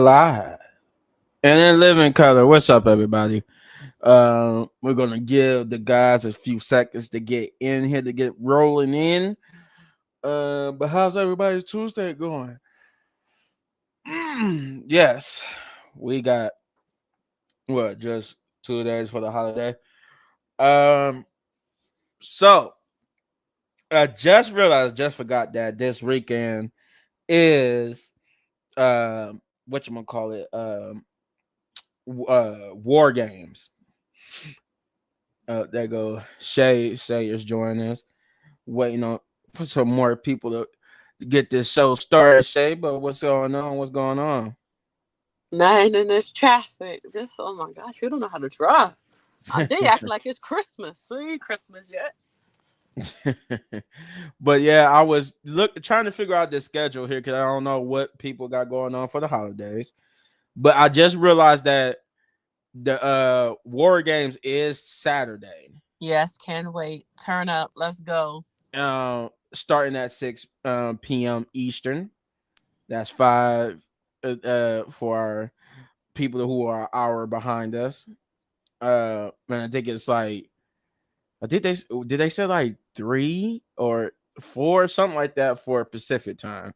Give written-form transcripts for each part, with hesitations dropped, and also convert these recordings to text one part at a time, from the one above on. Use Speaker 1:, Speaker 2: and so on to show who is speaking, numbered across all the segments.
Speaker 1: live and in living color. What's up, everybody? We're gonna give the guys a few seconds to get in here to get rolling in. But how's everybody's Tuesday going? Yes, we got what just 2 days for the holiday. Um, so I just realized, just forgot that this weekend is what you gonna call it? War games. There go Shay. Shay is joining us. Waiting on for some more people to get this show started. Shay, but what's going on? What's going on?
Speaker 2: Man, in this traffic. This, oh my gosh, we don't know how to drive. They act like it's Christmas. We ain't Christmas yet.
Speaker 1: But yeah, I was trying to figure out the schedule here because I don't know what people got going on for the holidays. But I just realized that the War Games is Saturday.
Speaker 2: Yes, can't wait. Turn up. Let's go.
Speaker 1: Starting at 6 p.m. Eastern. That's 5 for our people who are an hour behind us. Man, I think it's like did they say like 3 or 4 something like that for Pacific time.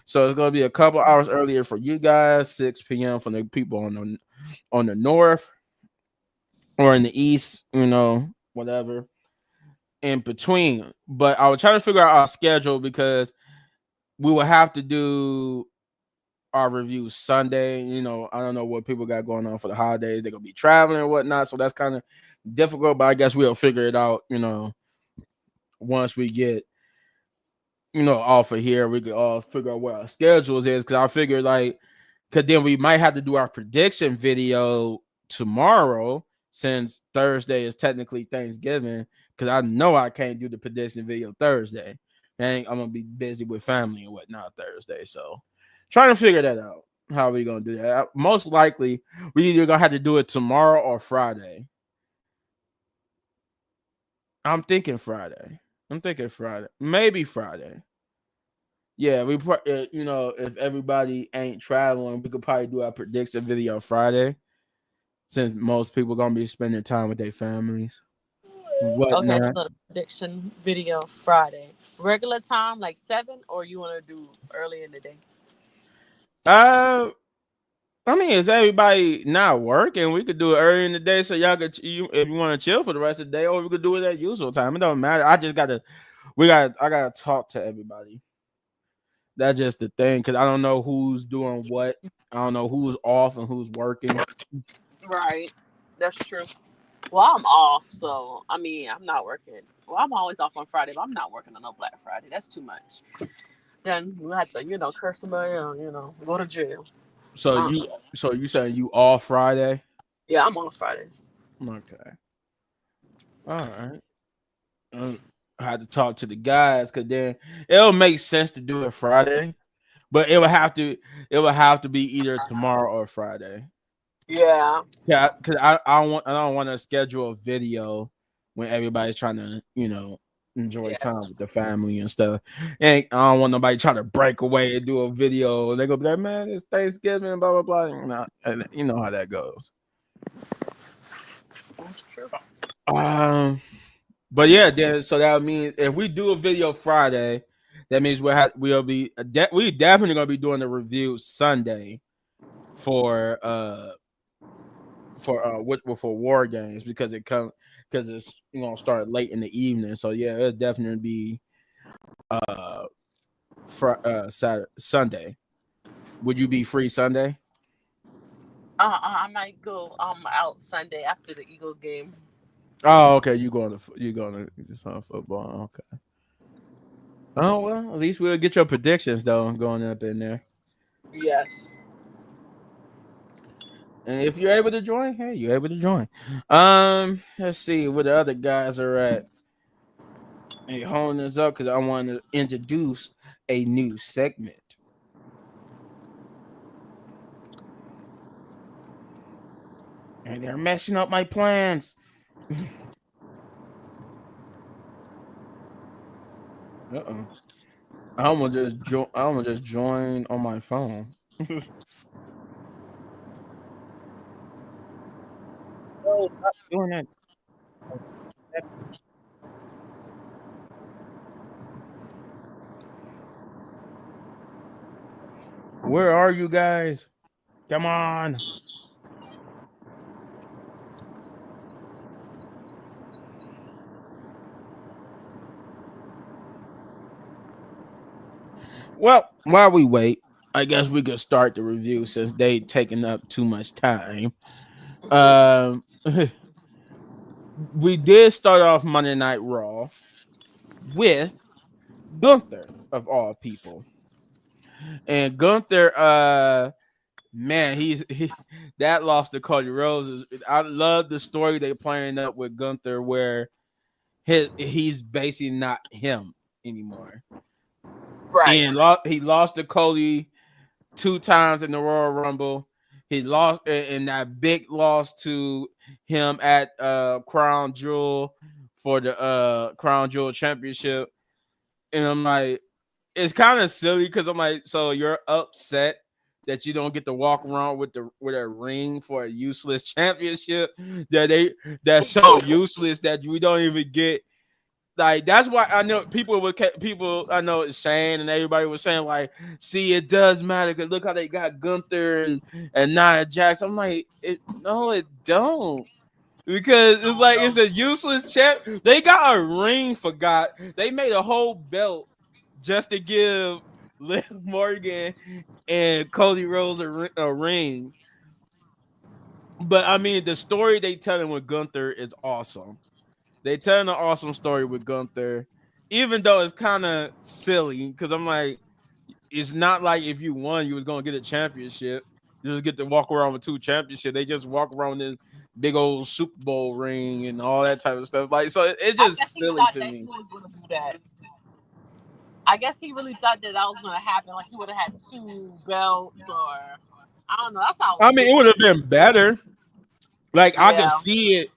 Speaker 1: So it's gonna be a couple hours earlier for you guys, 6 p.m. for the people on the north or in the east, whatever in between. But I was trying to figure out our schedule because we will have to do our review Sunday. I don't know what people got going on for the holidays. They're gonna be traveling and whatnot, so that's kind of difficult. But I guess we'll figure it out. Once we get off of here, we can all figure out what our schedules is. Because I figure because then we might have to do our prediction video tomorrow since Thursday is technically Thanksgiving. Because I know I can't do the prediction video Thursday. And I'm gonna be busy with family and whatnot Thursday. So trying to figure that out. How are we gonna do that? Most likely, we either gonna have to do it tomorrow or Friday. I'm thinking Friday. Maybe Friday. Yeah, if everybody ain't traveling, we could probably do our prediction video Friday, since most people gonna be spending time with their families,
Speaker 2: Okay,
Speaker 1: whatnot.
Speaker 2: so the prediction video Friday. Regular time, like 7, or you want to do early in the day?
Speaker 1: Uh, I mean, is everybody not working? We could do it early in the day, so y'all could if you want to chill for the rest of the day, or we could do it at usual time. It don't matter. I gotta talk to everybody. That's just the thing, because I don't know who's doing what. I don't know who's off and who's working.
Speaker 2: Right. That's true. Well, I'm off, so I mean, I'm not working. Well, I'm always off on Friday, but I'm not working on no Black Friday. That's too much. Then we have to, curse somebody or, go to jail.
Speaker 1: So you saying you off Friday?
Speaker 2: Yeah, I'm on Friday.
Speaker 1: Okay, all right. I had to talk to the guys because then it'll make sense to do it Friday, but it would have to be either tomorrow or Friday.
Speaker 2: Yeah.
Speaker 1: Yeah, because I don't want to schedule a video when everybody's trying to enjoy
Speaker 2: Yeah.
Speaker 1: time with the family and stuff. And I don't want nobody trying to break away and do a video. They're gonna be like, man, it's Thanksgiving, blah blah blah. And you know how that goes.
Speaker 2: That's true.
Speaker 1: But yeah, then so that means if we do a video Friday, that means we definitely gonna be doing the review Sunday for for War Games because it's gonna start late in the evening. So yeah, it'll definitely be uh Saturday Sunday. Would you be free Sunday?
Speaker 2: I might go out Sunday after the Eagles game.
Speaker 1: Oh, okay. You going to just on football? Okay. Oh well, at least we'll get your predictions though going up in there.
Speaker 2: Yes.
Speaker 1: And if you're able to join, hey, you're able to join. Let's see where the other guys are at. Hey, holding this up because I want to introduce a new segment. And they're messing up my plans. Uh-oh. I'm gonna just join on my phone. No, stop doing that. Where are you guys? Come on. Well, while we wait, I guess we could start the review since they taking up too much time. Um, we did start off Monday Night Raw with Gunther of all people, and Gunther, man, that lost to Cody Rhodes. I love the story they playing up with Gunther, where he's basically not him anymore,
Speaker 2: Right.
Speaker 1: and he lost to Cody 2 times in the Royal Rumble. He lost in that big loss to him at Crown Jewel for the Crown Jewel Championship. And I'm like, it's kind of silly because I'm like, so you're upset that you don't get to walk around with a ring for a useless championship that's so useless that we don't even get. Like, that's why I know people I know it's Shane and everybody was saying, like, see, it does matter because look how they got Gunther and Nia Jax. I'm like, no, it don't, because it's like it's a useless champ. They got a ring for God. They made a whole belt just to give Liv Morgan and Cody Rhodes a ring. But I mean, the story they telling with Gunther is awesome. They telling an awesome story with Gunther, even though it's kind of silly because I'm like, it's not like if you won, you was gonna get a championship. You just get to walk around with 2 championships. They just walk around with this big old Super Bowl ring and all that type of stuff. Like, so it's
Speaker 2: I guess
Speaker 1: just
Speaker 2: he
Speaker 1: silly
Speaker 2: thought
Speaker 1: to
Speaker 2: that he
Speaker 1: me.
Speaker 2: was going to do that. I guess he really thought that was going to happen. Like he would have had 2 belts, or I don't know. That's how
Speaker 1: I mean, it would have
Speaker 2: ridiculous.
Speaker 1: been better. Like, I could
Speaker 2: Yeah.
Speaker 1: see it.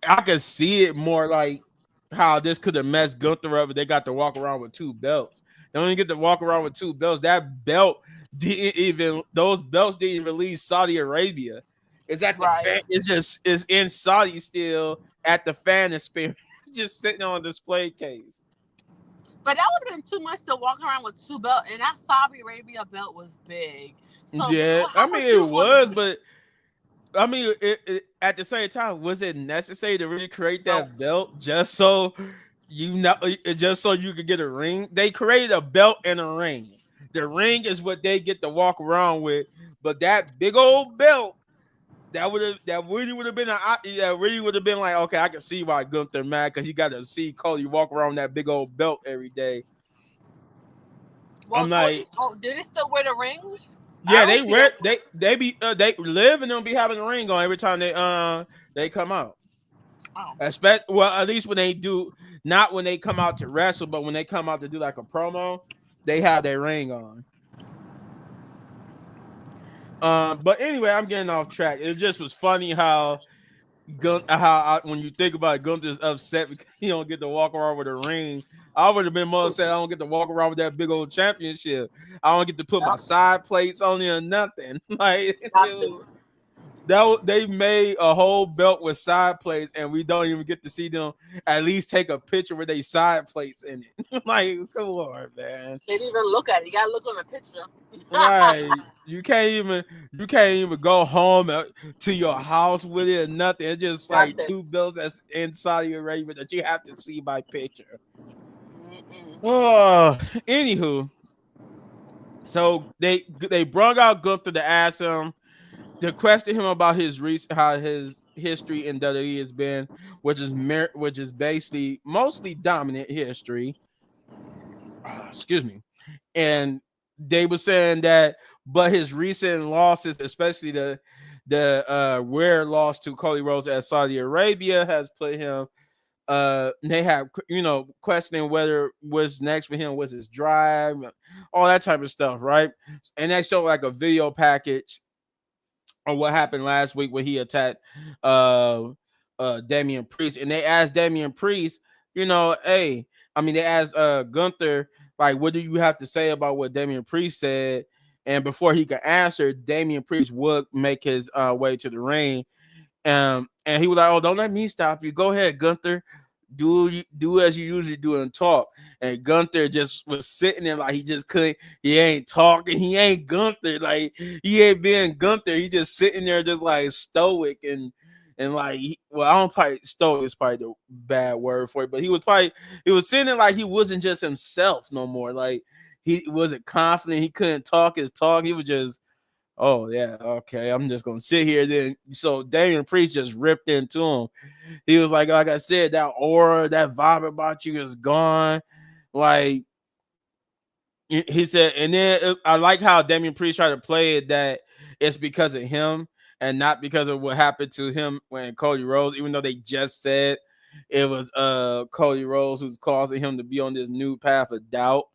Speaker 1: I could see it more like how this could have messed Gunther up if they got to walk around with 2 belts. They only get to walk around with 2 belts. That belt didn't even those belts didn't even leave Saudi Arabia. It's at the
Speaker 2: Right.
Speaker 1: fan. It's in Saudi still at the fan experience, just sitting on a display case.
Speaker 2: But that would have been too much to walk around with 2 belts, and that Saudi Arabia belt was big. So
Speaker 1: Yeah, I
Speaker 2: how
Speaker 1: mean
Speaker 2: much
Speaker 1: it
Speaker 2: you was going to
Speaker 1: was,
Speaker 2: do that?
Speaker 1: but I mean, at the same time, was it necessary to really create
Speaker 2: No.
Speaker 1: that belt just so just so you could get a ring? They created a belt and a ring. The ring is what they get to walk around with, but that big old belt that really would have been that really would have been like, okay, I can see why Gunther mad because you got to see Cody walk around with that big old belt every day.
Speaker 2: Well,
Speaker 1: I'm
Speaker 2: Cody,
Speaker 1: like,
Speaker 2: oh, did he still wear the rings? I
Speaker 1: yeah,
Speaker 2: don't
Speaker 1: they
Speaker 2: see
Speaker 1: wear
Speaker 2: them.
Speaker 1: they live and they'll be having a ring on every time they come out.
Speaker 2: Oh,
Speaker 1: Well, at least when they do, not when they come out to wrestle, but when they come out to do like a promo, they have their ring on. But anyway, I'm getting off track. It just was funny how when you think about it, Gunther's upset because he don't get to walk around with a ring. I would have been more upset. I don't get to walk around with that big old championship. I don't get to put my
Speaker 2: yep.
Speaker 1: side plates on it or nothing. Like,
Speaker 2: Nothing.
Speaker 1: they made a whole belt with side plates, and we don't even get to see them at least take a picture with their side plates in it. Like, come on, man.
Speaker 2: They didn't even look at it. You gotta look on the picture.
Speaker 1: Right. You can't even go home to your house with it or nothing. It's just like
Speaker 2: Nothing.
Speaker 1: 2 belts that's in Saudi Arabia that you have to see by picture.
Speaker 2: Mm-mm.
Speaker 1: Oh, anywho, so they brought out Gunther to ask him to question him about how his history in WWE has been, which is basically mostly dominant history. Excuse me. And they were saying that, but his recent losses, especially the rare loss to Cody Rhodes at Saudi Arabia, has put him. They have questioning whether what's next for him was his drive, all that type of stuff, right? And they showed like a video package on what happened last week when he attacked uh Damian Priest, and they asked Damian Priest, hey, I mean, they asked Gunther, like, what do you have to say about what Damian Priest said? And before he could answer, Damian Priest would make his way to the ring, And he was like, "Oh, don't let me stop you. Go ahead, Gunther. Do as you usually do and talk." And Gunther just was sitting there like he just couldn't. He ain't talking. He ain't Gunther. Like he ain't being Gunther. He just sitting there just like stoic and like well, I don't probably stoic is probably the bad word for it, but he was sitting there like he wasn't just himself no more. Like he wasn't confident. He couldn't talk his talk. He was just, oh yeah, okay. I'm just gonna sit here. Then so Damian Priest just ripped into him. He was like I said, that aura, that vibe about you is gone. Like he said, and then I like how Damian Priest tried to play it that it's because of him and not because of what happened to him when Cody Rhodes, even though they just said it was Cody Rhodes who's causing him to be on this new path of doubt.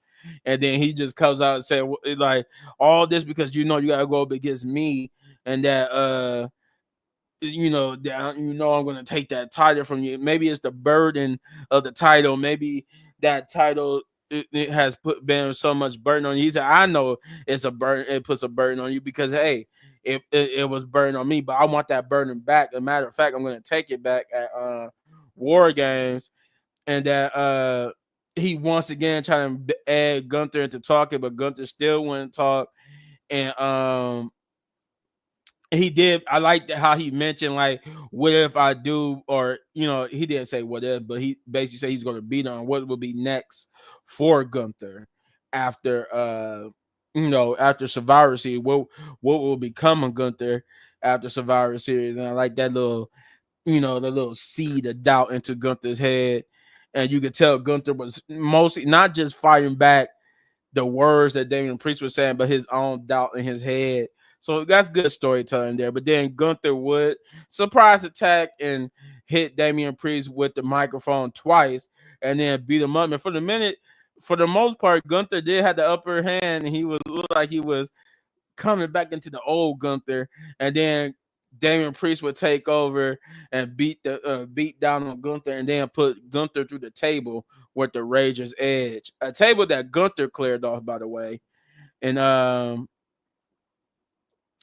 Speaker 1: And then he just comes out and said like all this because you know you gotta go up against me and that I'm gonna take that title from you. Maybe it's the burden of the title. Maybe that title it has been so much burden on you. He said, I know it's a burden. It puts a burden on you because hey, it was burden on me, but I want that burden back. As a matter of fact, I'm gonna take it back at War Games, and that he once again trying to add Gunther into talking, but Gunther still wouldn't talk, and he did. I like how he mentioned like, what if I do, or he didn't say what if, but he basically said he's going to beat on what will be next for Gunther after after Survivor Series. What will become of Gunther after Survivor Series? And I like that little the little seed of doubt into Gunther's head, and you could tell Gunther was mostly not just fighting back the words that Damian Priest was saying, but his own doubt in his head. So that's good storytelling there. But then Gunther would surprise attack and hit Damian Priest with the microphone twice and then beat him up. And for the most part, Gunther did have the upper hand and he was looked like he was coming back into the old Gunther. And then Damian Priest would take over and beat down on Gunther and then put Gunther through the table with the Rager's Edge, a table that Gunther cleared off, by the way. And oh,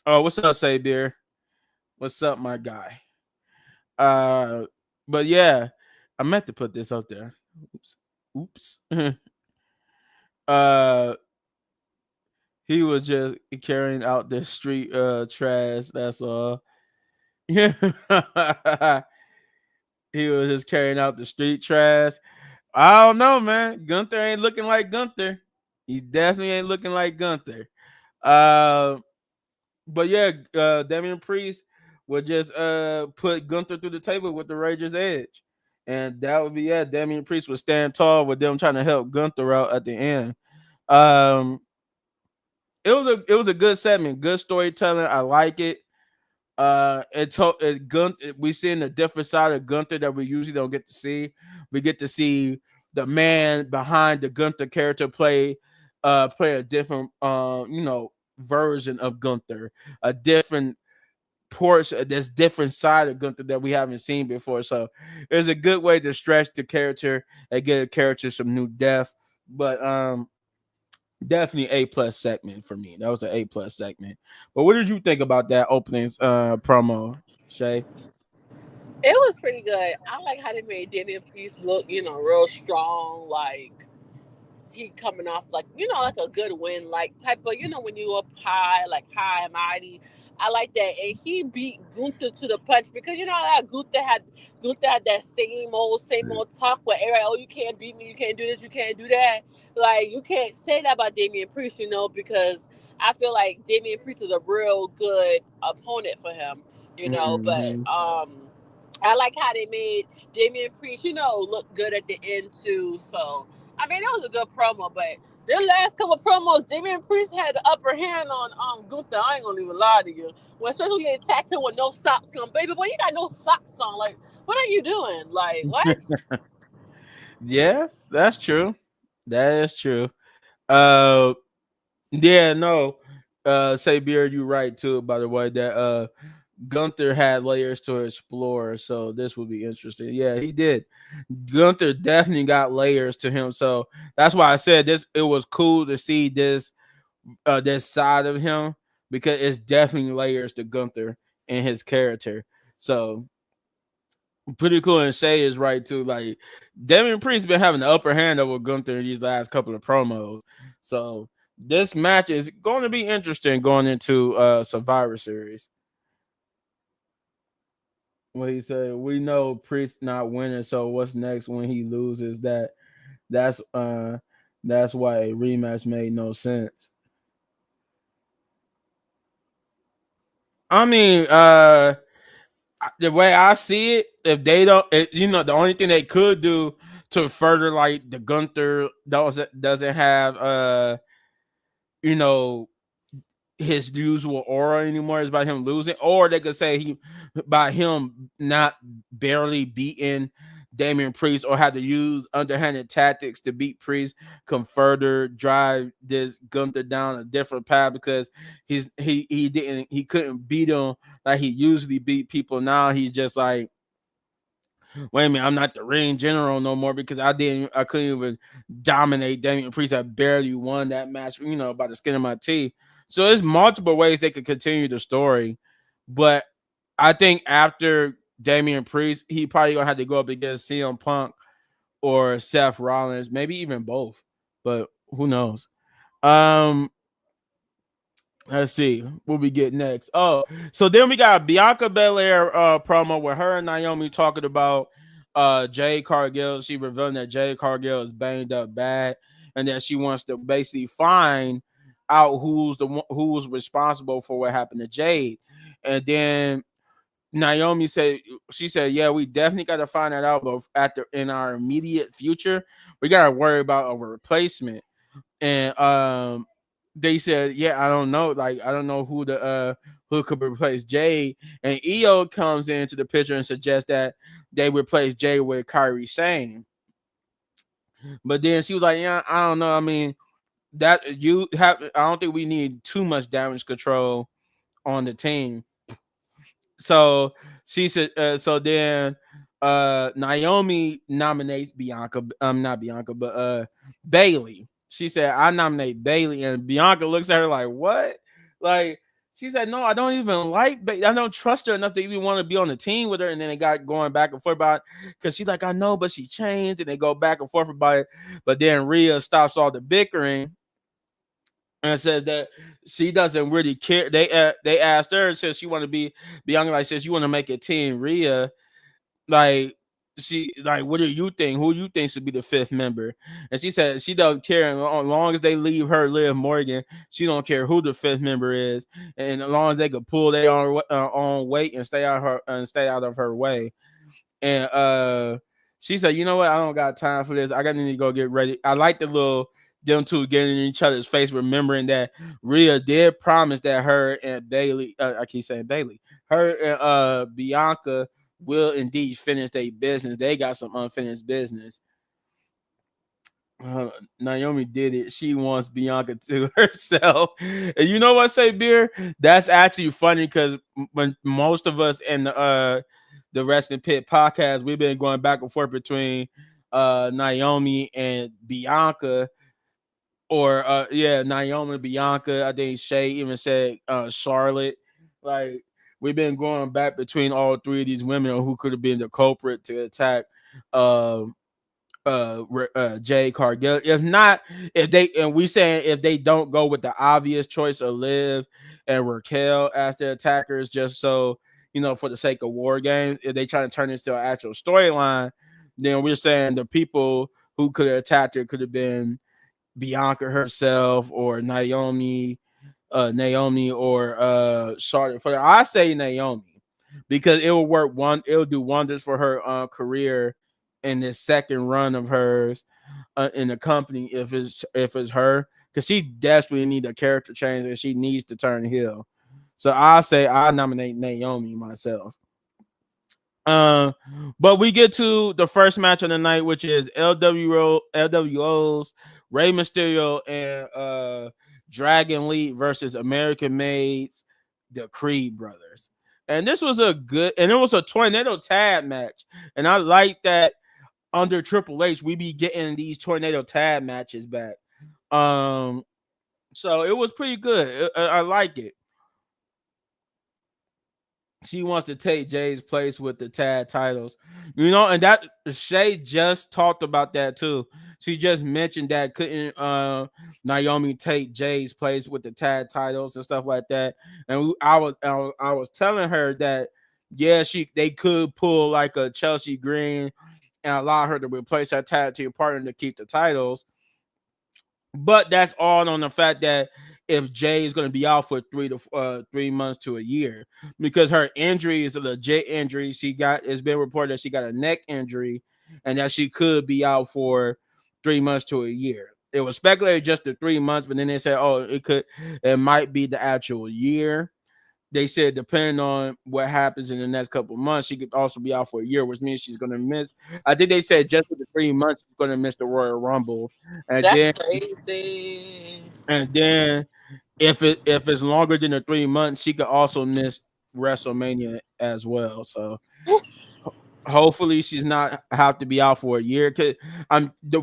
Speaker 1: what's up, Say Beer? What's up, my guy? Uh, but yeah, I meant to put this up there. Oops. uh, he was just carrying out the street trash. That's all. Yeah. He was just carrying out the street trash. I don't know, man. Gunther ain't looking like Gunther. He definitely ain't looking like Gunther. Uh, but yeah, Damian Priest would just put Gunther through the table with the Rager's Edge, and that would be it. Damian Priest would stand tall with them trying to help Gunther out at the end. Um, it was a good segment, good storytelling. I like it. We seeing a different side of Gunther that we usually don't get to see. We get to see the man behind the Gunther character play a different version of Gunther, a different portion, this different side of Gunther that we haven't seen before. So it's a good way to stretch the character and get a character some new depth. But definitely A+ segment for me. That was an A+ segment. But what did you think about that opening promo, Shay?
Speaker 2: It was pretty good. I like how they made Damian Priest look, real strong. Like he coming off like like a good win, like type of when you up high, like high and mighty. I like that, and he beat Gunther to the punch because that Gunther had that same old talk where everybody, oh, you can't beat me, you can't do this, you can't do that. Like you can't say that about Damian Priest, because I feel like Damian Priest is a real good opponent for him,
Speaker 1: Mm-hmm.
Speaker 2: but I like how they made Damian Priest, look good at the end too. So I mean, it was a good promo, but their last couple promos, Damian Priest had the upper hand on Gunther. I ain't gonna even lie to you. When especially when he attacked him with no socks on, baby boy, you got no socks on. Like, what are you doing? Like, what?
Speaker 1: Yeah, that's true. That is true. Uh, yeah, no. Say Beard, you right too. By the way, that Gunther had layers to explore, so this would be interesting. Yeah, he did. Gunther definitely got layers to him, so that's why I said this. It was cool to see this side of him because it's definitely layers to Gunther and his character. So pretty cool. And Shay is right too. Like Damian Priest been having the upper hand over Gunther in these last couple of promos. So this match is going to be interesting going into Survivor Series. What he said, we know Priest not winning, so what's next when he loses? That's that's why a rematch made no sense. I mean, the way I see it, if they don't, the only thing they could do to further like the Gunther doesn't have you know, his usual aura anymore is by him losing, or they could say he by him not barely beating Damian Priest or had to use underhanded tactics to beat Priest can further drive this Gunther down a different path because he couldn't beat him like he usually beat people. Now he's just like, wait a minute, I'm not the ring general no more because I couldn't even dominate Damian Priest. I barely won that match, by the skin of my teeth. So there's multiple ways they could continue the story, but I think after Damian Priest, he probably gonna have to go up against CM Punk or Seth Rollins, maybe even both, but who knows? Um, Let's see what we get next. Oh, so then we got Bianca Belair promo with her and Naomi talking about Jade Cargill. She revealing that Jade Cargill is banged up bad, and that she wants to basically find out who was responsible for what happened to Jade. And then Naomi said, she said, yeah, we definitely got to find that out, but in our immediate future, we got to worry about a replacement. And they said, yeah, I don't know, like I don't know who could replace Jay. And EO comes into the picture and suggests that they replace Jay with Kyrie Sane. But then she was like, yeah, I don't know. I mean, that you have I don't think we need too much damage control on the team. So she said, so then Naomi nominates Bianca, not Bianca, but Bailey. She said, I nominate Bailey, and Bianca looks at her like, what? Like, she said, no, I don't even like Bailey. I don't trust her enough to even want to be on the team with her. And then they got going back and forth about it because she's like, I know, but she changed, and they go back and forth about it. But then Rhea stops all the bickering and says that she doesn't really care. They asked her, says she want to be Bianca, like, says you want to make a team Rhea, like she like, what do you think? Who you think should be the fifth member? And she said she doesn't care as long as they leave her Liv Morgan. She don't care who the fifth member is, and as long as they could pull their own weight and stay out of her way. And she said, you know what? I don't got time for this. I got to go get ready. I like the little them two getting in each other's face, remembering that Rhea did promise that her and Bailey, I keep saying Bailey, her and Bianca will indeed finish their business. They got some unfinished business. Naomi did it. She wants Bianca to herself. And you know what, say beer? That's actually funny because when most of us in the Wrestling Pit podcast, we've been going back and forth between Naomi and Bianca, or Naomi and Bianca. I think Shay even said Charlotte. Like, we've been going back between all three of these women on who could have been the culprit to attack uh Jay Cargill. If not, if they don't go with the obvious choice of Liv and Raquel as their attackers, just so for the sake of war games, if they try to turn this to an actual storyline, then we're saying the people who could have attacked her could have been Bianca herself or Naomi or Charlotte. For I say Naomi because it will do wonders for her career in this second run of hers in the company if it's her, because she desperately need a character change and she needs to turn heel. So I nominate Naomi myself. Um, but we get to the first match of the night, which is LWO's Rey Mysterio and Dragon Lee versus American Made's the Creed brothers. And this was it was a tornado tag match. And I like that under Triple H, we be getting these tornado tag matches back. So it was pretty good. I like it. she wants to take Jay's place with the tag titles. You know, and that Shay just talked about that too. She just mentioned that couldn't Naomi take Jay's place with the tag titles and stuff like that. And I was telling her that yeah, they could pull like a Chelsea Green and allow her to replace her tag team partner to keep the titles. But that's all on the fact that if Jay is going to be out for 3 months to a year, because her injury is a legit injury. She got It's been reported that she got a neck injury, and that she could be out for 3 months to a year. It was speculated just the 3 months, but then they said, oh, it might be the actual year. They said depending on what happens in the next couple of months, she could also be out for a year, which means she's going to miss. I think they said just for the 3 months she's going to miss the Royal Rumble, and
Speaker 2: That's
Speaker 1: then
Speaker 2: crazy.
Speaker 1: and then if it's longer than the 3 months, she could also miss WrestleMania as well. So hopefully she's not have to be out for a year. Cause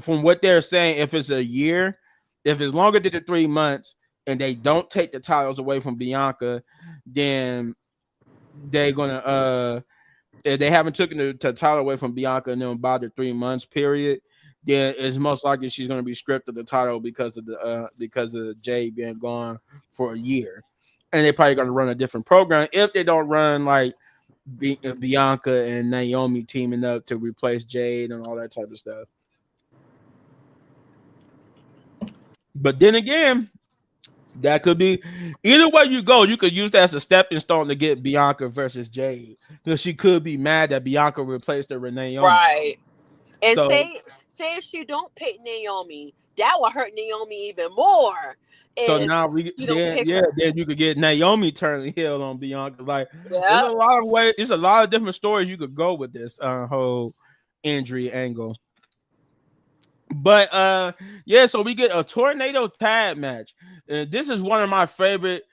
Speaker 1: from what they're saying, if it's a year, if it's longer than the 3 months, and they don't take the titles away from Bianca, then they're gonna if they haven't taken the title away from Bianca in about the 3 months period, then it's most likely she's going to be stripped of the title because of Jay being gone for a year, and they're probably going to run a different program if they don't run like Bianca and Naomi teaming up to replace Jade and all that type of stuff. But then again, that could be either way you go. You could use that as a stepping stone to get Bianca versus Jade, because she could be mad that Bianca replaced her with Naomi.
Speaker 2: Right. And
Speaker 1: So
Speaker 2: say if she don't pick Naomi, that will hurt Naomi even more
Speaker 1: So
Speaker 2: if
Speaker 1: now
Speaker 2: you don't pick her.
Speaker 1: then you could get Naomi turning heel on Bianca. Like there's a
Speaker 2: Yeah.
Speaker 1: lot of ways, there's a lot of different stories you could go with this whole injury angle. But yeah, so we get a tornado tag match. And this is one of my favorite.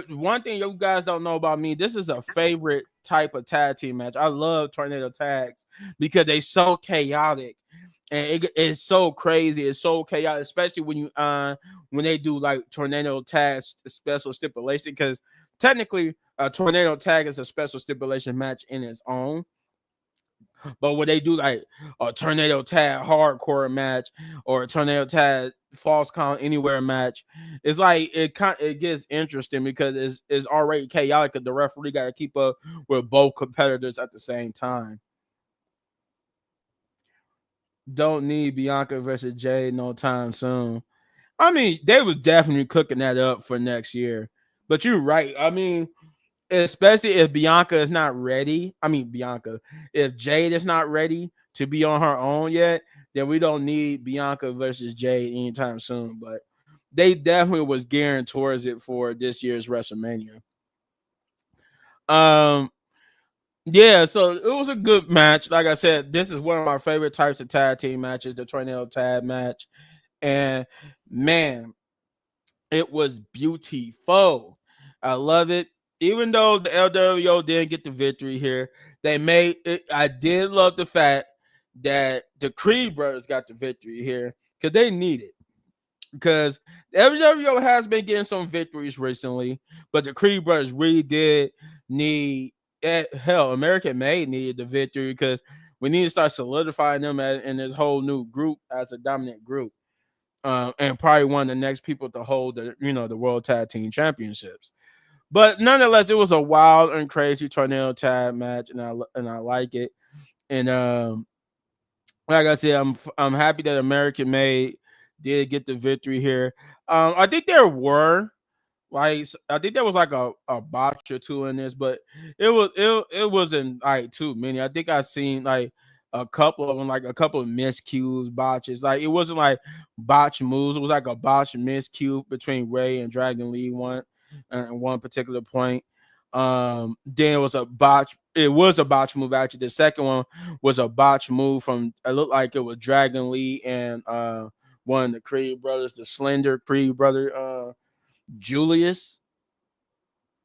Speaker 1: One thing you guys don't know about me, this is a favorite type of tag team match. I love tornado tags because they so chaotic and it's so crazy. It's so chaotic, especially when they do like tornado tag special stipulation. Because technically, a tornado tag is a special stipulation match in its own. But when they do like a tornado tag hardcore match or a tornado tag false count anywhere match, it's like it gets interesting because it's already chaotic. 'Cause the referee got to keep up with both competitors at the same time. Don't need Bianca versus Jay no time soon. I mean, they was definitely cooking that up for next year. But you're right. I mean, especially if Bianca is not ready. I mean, if Jade is not ready to be on her own yet, then we don't need Bianca versus Jade anytime soon. But they definitely was gearing towards it for this year's WrestleMania. Um, yeah, so it was a good match. Like I said, this is one of my favorite types of tag team matches, the tornado tag match. And man, it was beautiful. I love it. Even though the LWO didn't get the victory here, they made it. I did love the fact that the Creed brothers got the victory here because they need it. Because LWO has been getting some victories recently, but the Creed brothers really did need. Hell, American Made needed the victory because we need to start solidifying them in this whole new group as a dominant group. And probably one of the next people to hold the World Tag Team Championships. But nonetheless, it was a wild and crazy tornado tag match, and I like it. And like I said, I'm happy that American Made did get the victory here. I think there were I think there was like a botch or two in this, but it wasn't like too many. I think I seen like a couple of them, like a couple of miscues, botches. Like it wasn't like botch moves. It was like a botch miscue between Ray and Dragon Lee one particular point. Then it was a botch. It was a botch move actually. The second one was a botch move from. It looked like it was Dragon Lee and one of the Creed brothers, the Slender Creed brother. Julius.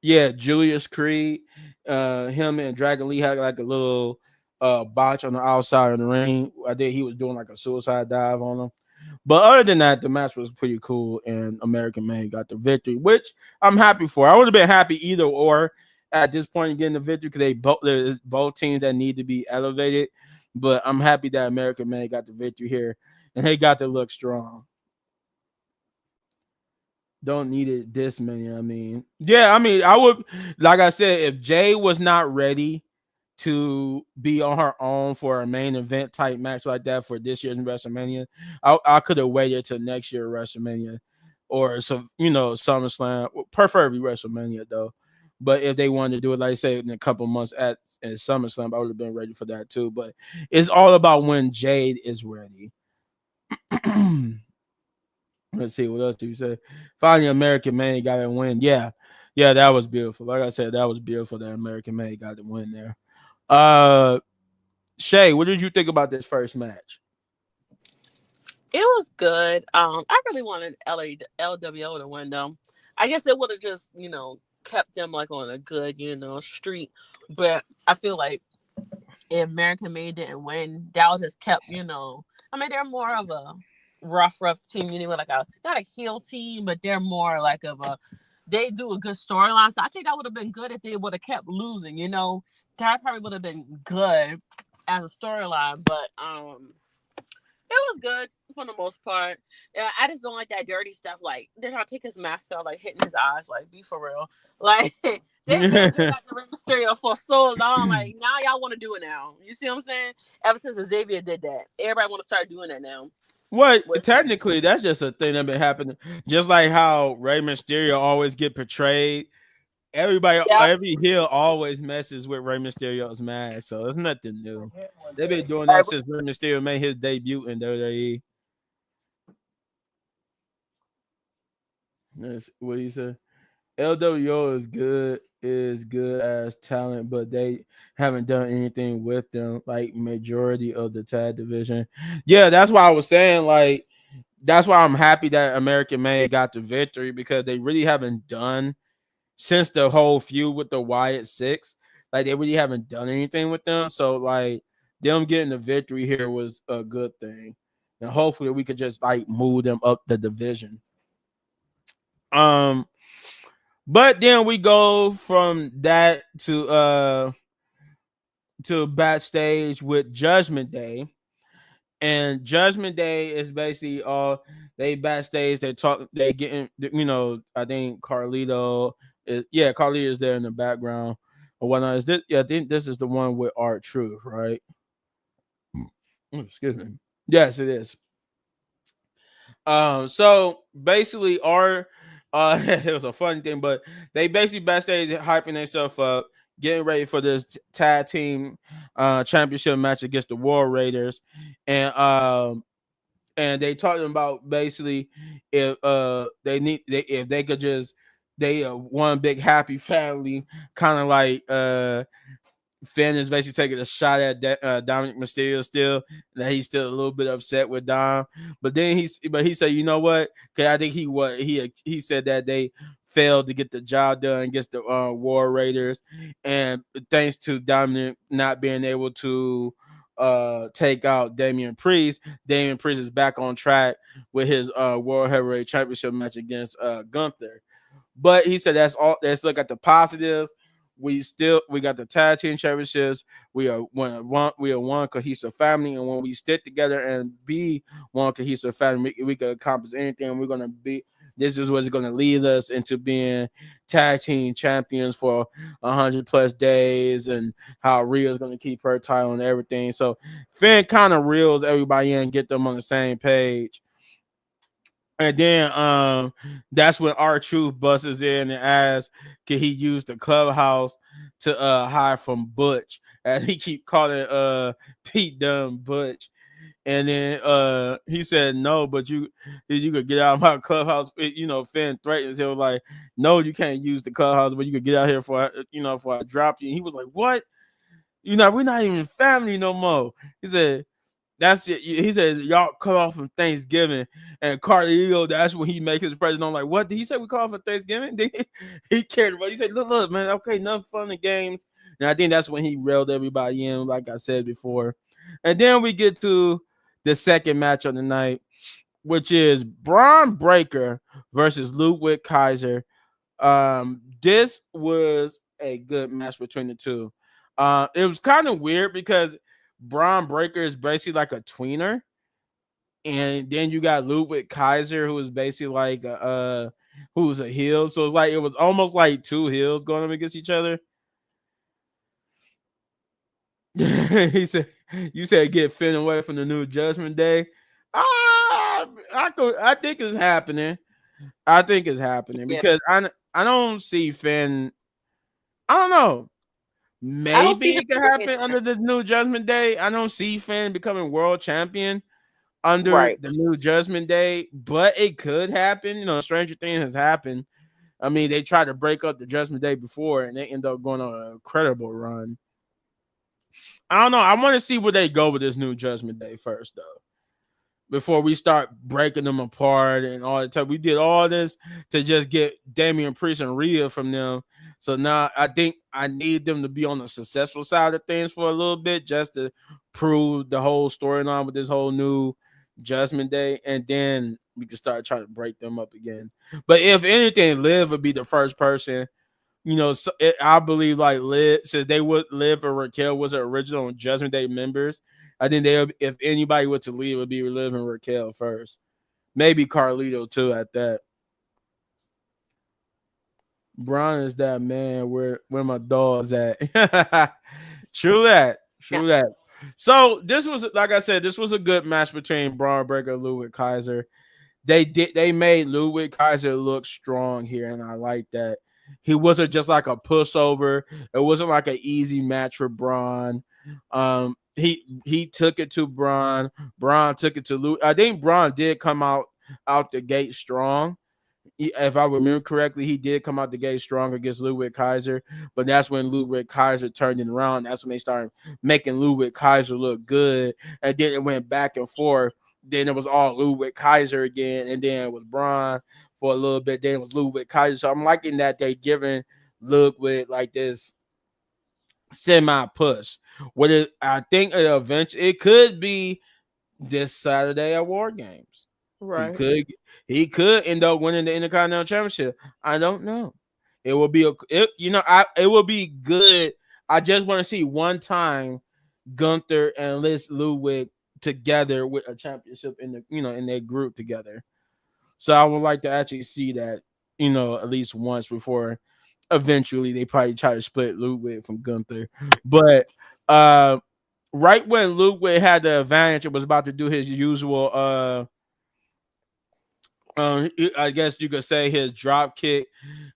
Speaker 1: Yeah, Julius Creed. Him and Dragon Lee had like a little botch on the outside of the ring. I think he was doing like a suicide dive on him. But other than that, the match was pretty cool, and American Man got the victory, which I'm happy for. I would have been happy either or. at this point getting the victory because there's both teams that need to be elevated. But I'm happy that American Man got the victory here, and they got to look strong. Don't need it this many. I mean, yeah, I mean, I would, like I said, if Jay was not ready to be on her own for a main event type match like that for this year's WrestleMania, I could have waited till next year WrestleMania or some, SummerSlam, preferably WrestleMania though. But if they wanted to do it, like I say, in a couple months at SummerSlam, I would have been ready for that too. But it's all about when Jade is ready. Let's see what else do you say. Finally, American Man got to win. Yeah, yeah, that was beautiful. Like I said, that was beautiful that American Man got to win there. Uh, Shay, what did you think about this first match?
Speaker 2: It was good. I really wanted LWO to win though. I guess it would have just, kept them like on a good, streak. But I feel like if American Made didn't win, that would just kept, I mean, they're more of a rough team, like a not a heel team, but they're more like of a they do a good storyline. So I think that would have been good if they would have kept losing, That probably would have been good as a storyline, but it was good for the most part. Yeah, I just don't like that dirty stuff. Like, they're trying to take his mask off, like hitting his eyes. Like, be for real. Like, they've been doing that to Rey Mysterio for so long. Like, now y'all want to do it now. You see what I'm saying? Ever since Xavier did that, everybody want to start doing that now.
Speaker 1: What technically that's just a thing that been happening. Just like how Rey Mysterio always get portrayed.
Speaker 2: Yeah.
Speaker 1: Every heel always messes with Rey Mysterio's mask, so it's nothing new. They've been doing that since Rey Mysterio made his debut in WWE. That's what he said. LWO is good as talent, but they haven't done anything with them like majority of the tag division. Yeah, that's why I was saying like that's why I'm happy that American Made got the victory because they really haven't done since the whole feud with the Wyatt Six. Like they really haven't done anything with them. So like them getting the victory here was a good thing. And hopefully we could just like move them up the division. Um but then we go from that to backstage with Judgment Day. And Judgment Day is basically all they backstage. They talk. They getting. I think Carlito is. Yeah, Carlito is there in the background or whatnot. Is this? Yeah, I think this is the one with Art Truth, right? Excuse me. Yes, it is. So basically, our it was a funny thing, but they basically backstage hyping themselves up, getting ready for this tag team championship match against the War Raiders, and they talking about basically if if they could just they one big happy family, kind of like Finn is basically taking a shot at Dominic Mysterio still. That he's still a little bit upset with Dom, but then he said, you know what? Because I think he said that they failed to get the job done against the War Raiders, and thanks to Dominic not being able to take out Damian Priest is back on track with his World Heavyweight Championship match against Gunther. But he said that's all. Let's look at the positives. We got the tag team championships. We are one cohesive family, and when we stick together and be one cohesive family, we can accomplish anything. We're gonna be. This is what's gonna lead us into being tag team champions for 100+ days, and how Rhea's gonna keep her title and everything. So Finn kind of reels everybody in, get them on the same page. And then that's when R Truth busts in and asks, can he use the clubhouse to hide from Butch? And he keep calling Pete Dunne Butch. And then he said no, but you could get out of my clubhouse. Finn threatens him like, no, you can't use the clubhouse, but you could get out here for I drop you. And he was like, what? We're not even family no more. He said, that's it. He says y'all cut off from Thanksgiving, and Carlito. That's when he make his presence. I'm like, what did he say? We call for Thanksgiving? He cared about. He said, look, man. Okay, enough fun and games. And I think that's when he railed everybody in, like I said before. And then we get to the second match of the night, which is Braun Breaker versus Ludwig Kaiser. This was a good match between the two. It was kind of weird because Braun Breaker is basically like a tweener, and then you got Ludwig Kaiser, who is basically like who's a heel. So it's like it was almost like two heels going up against each other. He said, "You said get Finn away from the New Judgment Day." I think it's happening. I think it's happening
Speaker 2: Yeah,
Speaker 1: because I don't see Finn. I don't know.
Speaker 2: I don't
Speaker 1: Maybe
Speaker 2: see him
Speaker 1: it could
Speaker 2: staying
Speaker 1: happen
Speaker 2: there.
Speaker 1: under the New Judgment Day. I don't see Finn becoming world champion under
Speaker 2: Right.
Speaker 1: the New Judgment Day, but it could happen. You know, stranger things has happened. I mean, they tried to break up the Judgment Day before, and they end up going on an incredible run. I don't know. I want to see where they go with this New Judgment Day first, though, before we start breaking them apart and all the time. We did all this to just get Damian Priest and Rhea from them. So now I think I need them to be on the successful side of things for a little bit just to prove the whole storyline with this whole new Judgment Day. And then we can start trying to break them up again. But if anything, Liv would be the first person. You know, so I believe like Liv, since they would Liv or Raquel was the original Judgment Day members, I think they, if anybody were to leave, it would be Liv and Raquel first. Maybe Carlito too at that. Brian is that man where my dog's at. True that.
Speaker 2: Yeah.
Speaker 1: True that. So this was, like I said, this was a good match between Braun Breaker and Ludwig Kaiser. They made Ludwig Kaiser look strong here, and I like that. He wasn't just like a pushover. It wasn't like an easy match for Braun. He took it to Braun. Braun took it to Ludwig. I think Braun did come out the gate strong. If I remember correctly, he did come out the gate strong against Ludwig Kaiser, but that's when Ludwig Kaiser turned it around. That's when they started making Ludwig Kaiser look good, and then it went back and forth. Then it was all Ludwig Kaiser again, and then it was Braun for a little bit. Then it was Ludwig Kaiser. So I'm liking that they giving Ludwig like this semi push. What it, I think eventually it could be this Saturday at War Games. He
Speaker 2: Right.
Speaker 1: could he could end up winning the Intercontinental Championship. I don't know. It will be it will be good. I just want to see one time Gunther and Liz Ludwig together with a championship in the in their group together. So I would like to actually see that, at least once before eventually they probably try to split Ludwig from Gunther. But right when Ludwig had the advantage and was about to do his usual I guess you could say his drop kick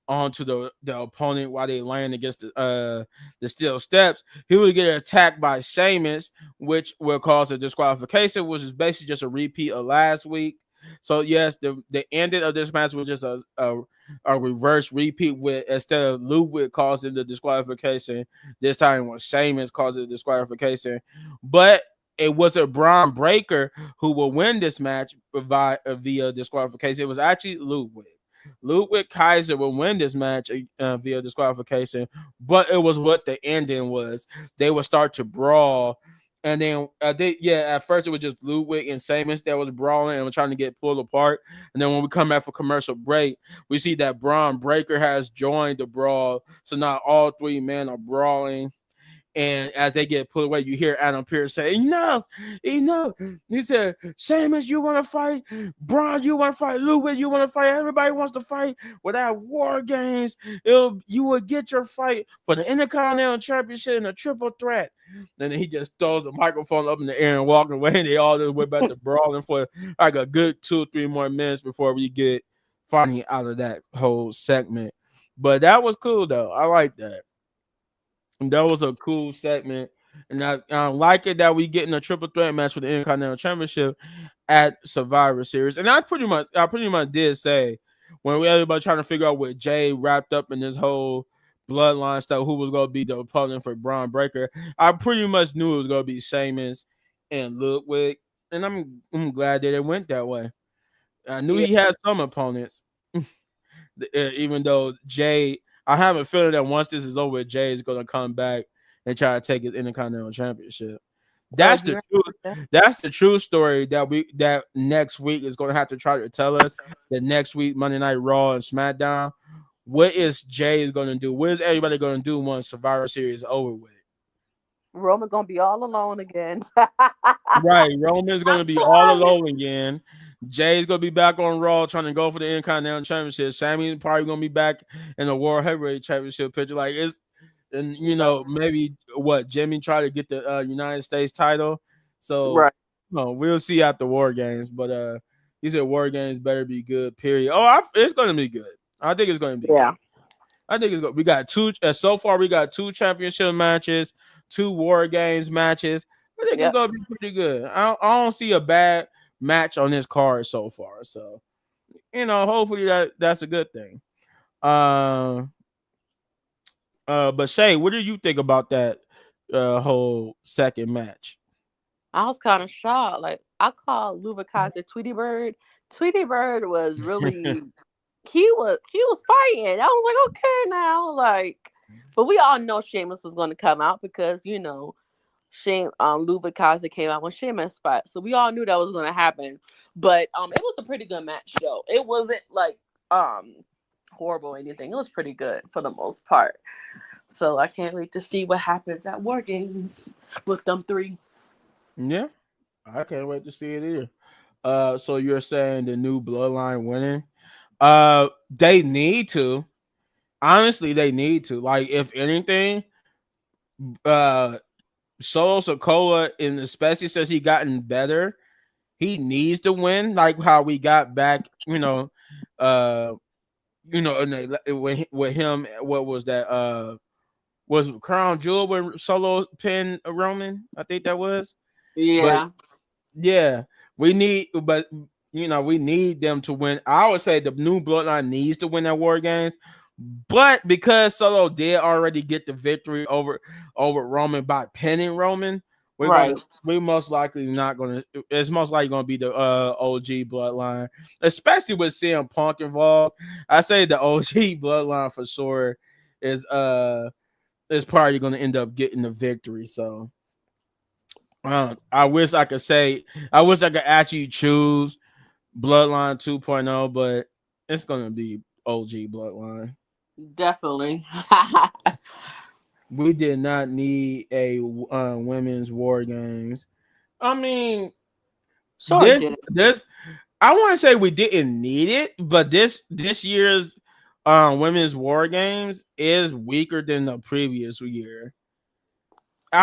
Speaker 1: onto the opponent while they land against the steel steps. He would get attacked by Sheamus, which will cause a disqualification, which is basically just a repeat of last week. So yes, the ending of this match was just a reverse repeat with instead of Ludwig causing the disqualification, this time it was Sheamus causing the disqualification. But it wasn't Braun Breaker who will win this match via disqualification. It was actually Ludwig. Ludwig Kaiser will win this match via disqualification, but it was what the ending was. They would start to brawl, and then at first it was just Ludwig and Sheamus that was brawling and were trying to get pulled apart. And then when we come back for commercial break, we see that Braun Breaker has joined the brawl. So now all three men are brawling. And as they get pulled away, you hear Adam Pearce say, "Enough, enough." He said, "Sheamus, you want to fight? Braun, you want to fight? Ludwig, you want to fight? Everybody wants to fight. Without War Games, you will get your fight for the Intercontinental Championship in a triple threat." And then he just throws the microphone up in the air and walking away. And they all just went back to brawling for like a good 2 or 3 more minutes before we get finally out of that whole segment. But that was cool, though. I like that. That was a cool segment. And I like it that we getting a triple threat match for the Intercontinental Championship at Survivor Series. And I pretty much did say when everybody trying to figure out what Jay wrapped up in this whole bloodline stuff, who was gonna be the opponent for Braun Breaker. I pretty much knew it was gonna be Sheamus and Ludwig. And I'm glad that it went that way. I knew
Speaker 2: Yeah.
Speaker 1: he had some opponents. Even though Jay, I have a feeling that once this is over, Jay is gonna come back and try to take his Intercontinental Championship. That's the
Speaker 2: Agree.
Speaker 1: truth. That's the true story that next week is gonna have to try to tell us that next week Monday Night Raw and SmackDown. what is Jay going to do? What is everybody going to do once Survivor Series is over with?
Speaker 2: Roman gonna be all alone again.
Speaker 1: Right, Roman's going
Speaker 2: I'm
Speaker 1: to be all
Speaker 2: trying.
Speaker 1: alone again. Jay's going to be back on Raw trying to go for the Intercontinental Championship. Sammy's probably going to be back in the World Heavyweight Championship picture. Like it's, and maybe what Jimmy tried to get the United States title. So
Speaker 2: Right.
Speaker 1: no, we'll see after War Games. But he said War Games better be good. Period. It's going to be good. I think it's going to be good.
Speaker 2: Yeah.
Speaker 1: I think it's good. We got two so far. We got two championship matches, two War Games matches. I think it's
Speaker 2: Yep.
Speaker 1: gonna be pretty good. I don't see a bad match on this card so far. So hopefully that's a good thing. Um, but Shay, what do you think about that whole second match?
Speaker 2: I was kind of shocked. Like I called Luva Kaiser Tweety Bird. Tweety Bird was really he was fighting. I was like, okay now, like, but we all know Sheamus was going to come out because Luva Kaiser came out when Sheamus fight, so we all knew that was going to happen. But it was a pretty good match though. It wasn't like horrible or anything. It was pretty good for the most part. So I can't wait to see what happens at War Games with them three.
Speaker 1: Yeah, I can't wait to see it either. So you're saying the new Bloodline winning? They need to. Honestly, they need to. Like, if anything, uh, Solo Sokoa, and especially since he gotten better, he needs to win. Like how we got back, uh, with him. What was that? Was Crown Jewel when Solo pinned Roman? I think that was. But
Speaker 2: Yeah.
Speaker 1: yeah, we need them to win. I would say the new Bloodline needs to win that War Games, but because Solo did already get the victory over Roman by pinning Roman,
Speaker 2: Right.
Speaker 1: we most likely not gonna. It's most likely gonna be the OG Bloodline, especially with CM Punk involved. I say the OG Bloodline for sure is probably gonna end up getting the victory. So I wish I could say, I wish I could actually choose Bloodline 2.0, but it's gonna be OG Bloodline.
Speaker 2: Definitely.
Speaker 1: We did not need a women's War Games. I mean,
Speaker 2: Sure
Speaker 1: this
Speaker 2: did.
Speaker 1: this I want to say we didn't need it, but this year's women's War Games is weaker than the previous year.
Speaker 2: Yeah.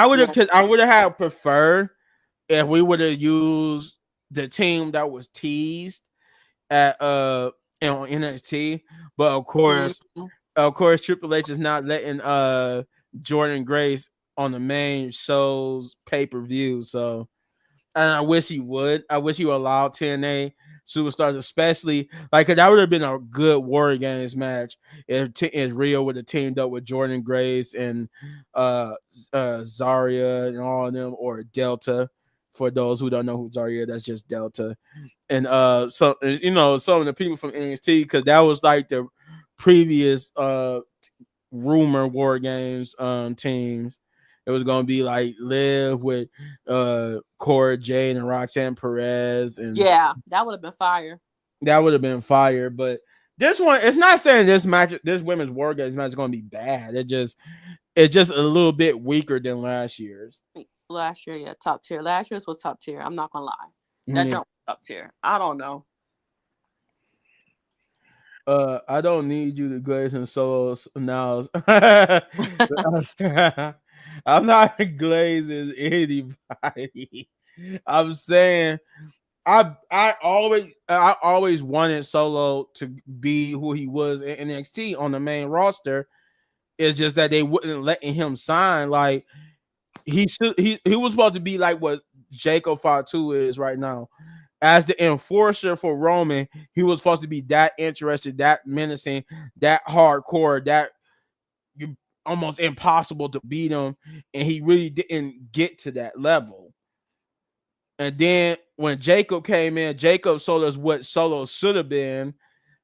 Speaker 1: I would have preferred if we would have used the team that was teased at on NXT, but
Speaker 2: Mhm.
Speaker 1: of course Triple H is not letting Jordan Grace on the main show's pay-per-view. So, and I wish he would. I wish he would allow TNA superstars, especially like, 'cause that would have been a good War Games match if Rio would have teamed up with Jordan Grace and Zarya and all of them, or Delta. For those who don't know who Zarya, that's just Delta. And some of the people from NXT, because that was like the previous rumor War Games teams. It was gonna be like Liv with Cora Jade and Roxanne Perez, and
Speaker 2: Yeah, that would have been fire.
Speaker 1: that would have been fire. But this one, it's not saying this women's War Games match is gonna be bad. It's just a little bit weaker than last year's.
Speaker 2: Last year, yeah, top tier. Last year's was top tier. I'm not gonna lie. That
Speaker 1: Yeah.
Speaker 2: jump was top tier. I don't know.
Speaker 1: I don't need you to glaze and solos now. I'm not glazing anybody. I'm saying I always wanted Solo to be who he was in NXT on the main roster. It's just that they wouldn't letting him sign. Like he was supposed to be like what Jacob Fatu is right now. As the enforcer for Roman, he was supposed to be that interested, that menacing, that hardcore, that you almost impossible to beat him, and he really didn't get to that level. And then when Jacob came in, Jacob sold us what Solo should have been.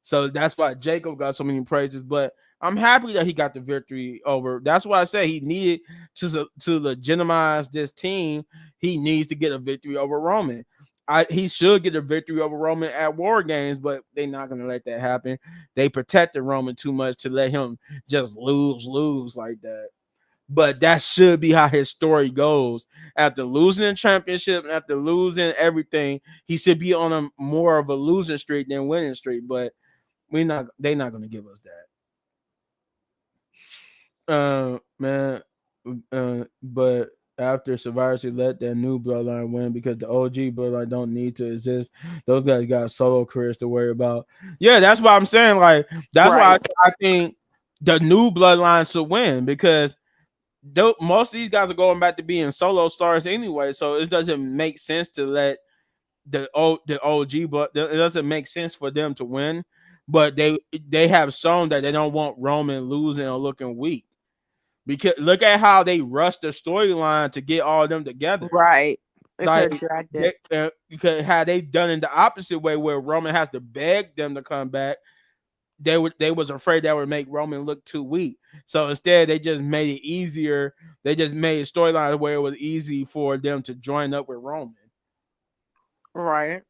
Speaker 1: So that's why Jacob got so many praises. But I'm happy that he got the victory over. That's why I say he needed to legitimize this team. He needs to get a victory over Roman. he should get a victory over Roman at War Games, but they're not gonna let that happen. They protected Roman too much to let him just lose like that. But that should be how his story goes. After losing the championship and after losing everything, he should be on a more of a losing streak than winning streak. But they're not gonna give us that. Man, but after Survivor Series, let that new bloodline win because the OG bloodline don't need to exist. Those guys got solo careers to worry about. Yeah, that's why I'm saying. Like, that's why
Speaker 2: Right.
Speaker 1: I think the new bloodline should win because most of these guys are going back to being solo stars anyway. So it doesn't make sense to let the OG, but it doesn't make sense for them to win. But they have shown that they don't want Roman losing or looking weak. Because look at how they rushed the storyline to get all of them together.
Speaker 2: Right. It could have
Speaker 1: Like
Speaker 2: dragged it.
Speaker 1: because had they done it the opposite way, where Roman has to beg them to come back, they was afraid that would make Roman look too weak. So instead, they just made it easier. They just made a storyline where it was easy for them to join up with Roman.
Speaker 2: Right.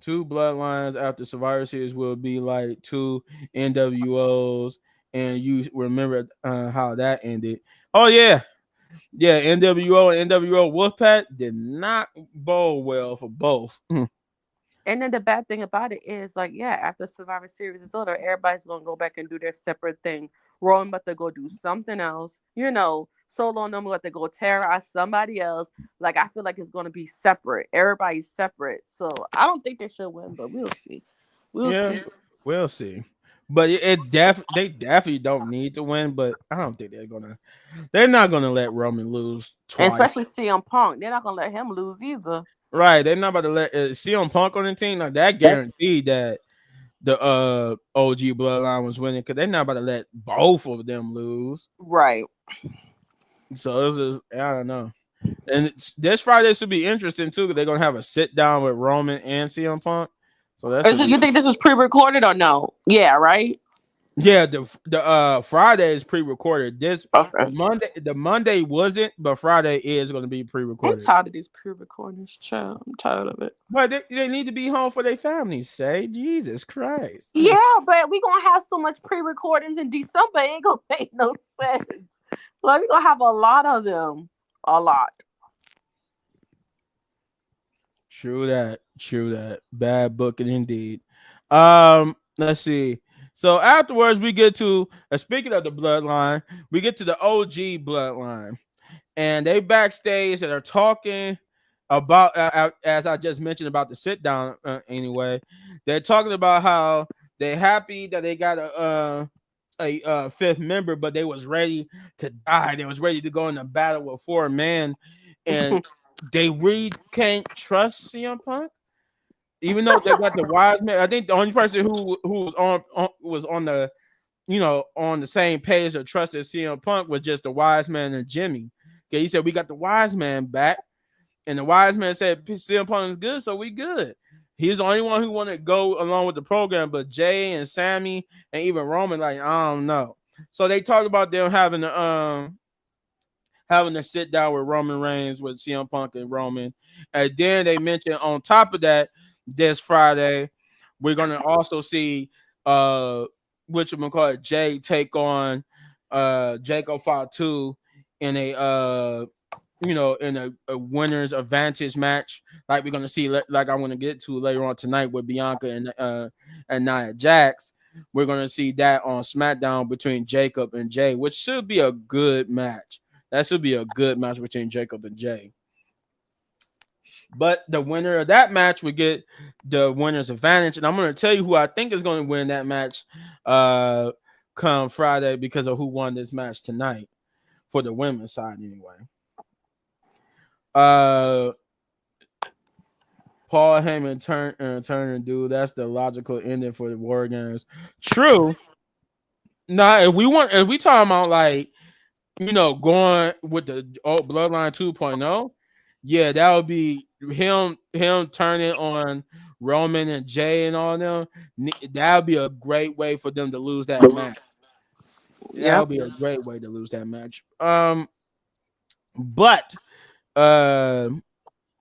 Speaker 1: Two bloodlines after Survivor Series will be like two NWOs, and you remember how that ended. Oh yeah, yeah, NWO and NWO Wolfpack did not bowl well for both.
Speaker 2: And then the bad thing about it is, like, yeah, after Survivor Series is over, everybody's gonna go back and do their separate thing. Roman about to go do something else, Solo and them about to go terrorize somebody else. Like, I feel like it's gonna be separate. Everybody's separate. So I don't think they should win, but we'll see. We'll
Speaker 1: Yeah,
Speaker 2: see.
Speaker 1: we'll see. But they definitely don't need to win. But I don't think they're gonna. They're not gonna let Roman lose
Speaker 2: And
Speaker 1: twice.
Speaker 2: especially CM Punk. They're not gonna let him lose either.
Speaker 1: Right? They're not about to let CM Punk on the team. Like that
Speaker 2: That's
Speaker 1: guaranteed that the OG bloodline was winning because they're not about to let both of them lose.
Speaker 2: right.
Speaker 1: So this is I don't know. And this Friday should be interesting too because they're gonna have a sit down with Roman and CM Punk. So that should
Speaker 2: You
Speaker 1: be
Speaker 2: think this is pre-recorded or no? Yeah, right.
Speaker 1: yeah. The Friday is pre-recorded. This
Speaker 2: Okay.
Speaker 1: the Monday wasn't, but Friday is gonna be
Speaker 2: I'm
Speaker 1: pre-recorded.
Speaker 2: tired of these pre-recordings, child. I'm tired of it.
Speaker 1: But they need to be home for their families. Say Jesus Christ.
Speaker 2: Yeah, but we gonna have so much pre-recordings in December. It ain't gonna make no sense. Like we gonna have a lot of them. A lot.
Speaker 1: True that. True that. Bad booking indeed. Let's see. So afterwards, we get to speaking of the bloodline, we get to the OG bloodline, and they backstage and are talking about as I just mentioned about the sit down. Anyway, they're talking about how they're happy that they got a fifth member, but they was ready to die. They was ready to go in a battle with four men, and they really can't trust CM Punk, even though they got the wise man. I think the only person who was was on the on the same page or trusted CM Punk was just the wise man and Jimmy. Okay, he said we got the wise man back, and the wise man said CM Punk is good, so we good. He's the only one who wanted to go along with the program, but Jay and Sammy and even Roman, like I don't know. So they talked about them having to sit down with Roman Reigns with CM Punk and Roman. And then they mentioned on top of that, this Friday, we're gonna also see which we call it Jay take on Jacob Fatu in a in a winner's advantage match, like we're gonna see, like I'm gonna get to later on tonight with Bianca and Nia Jax. We're gonna see that on SmackDown between Jacob and Jay, which should be a good match. That should be a good match between Jacob and Jay. But the winner of that match would get the winner's advantage, and I'm gonna tell you who I think is gonna win that match come Friday because of who won this match tonight for the women's side anyway. Uh Paul Heyman Turner, dude, that's the logical ending for the War Games. True. Now, if we talking about like going with the Bloodline 2.0, yeah, that would be him turning on Roman and Jay and all them. That would be a great way for them to lose that match. That
Speaker 2: Yep.
Speaker 1: would be a great way to lose that match. But uh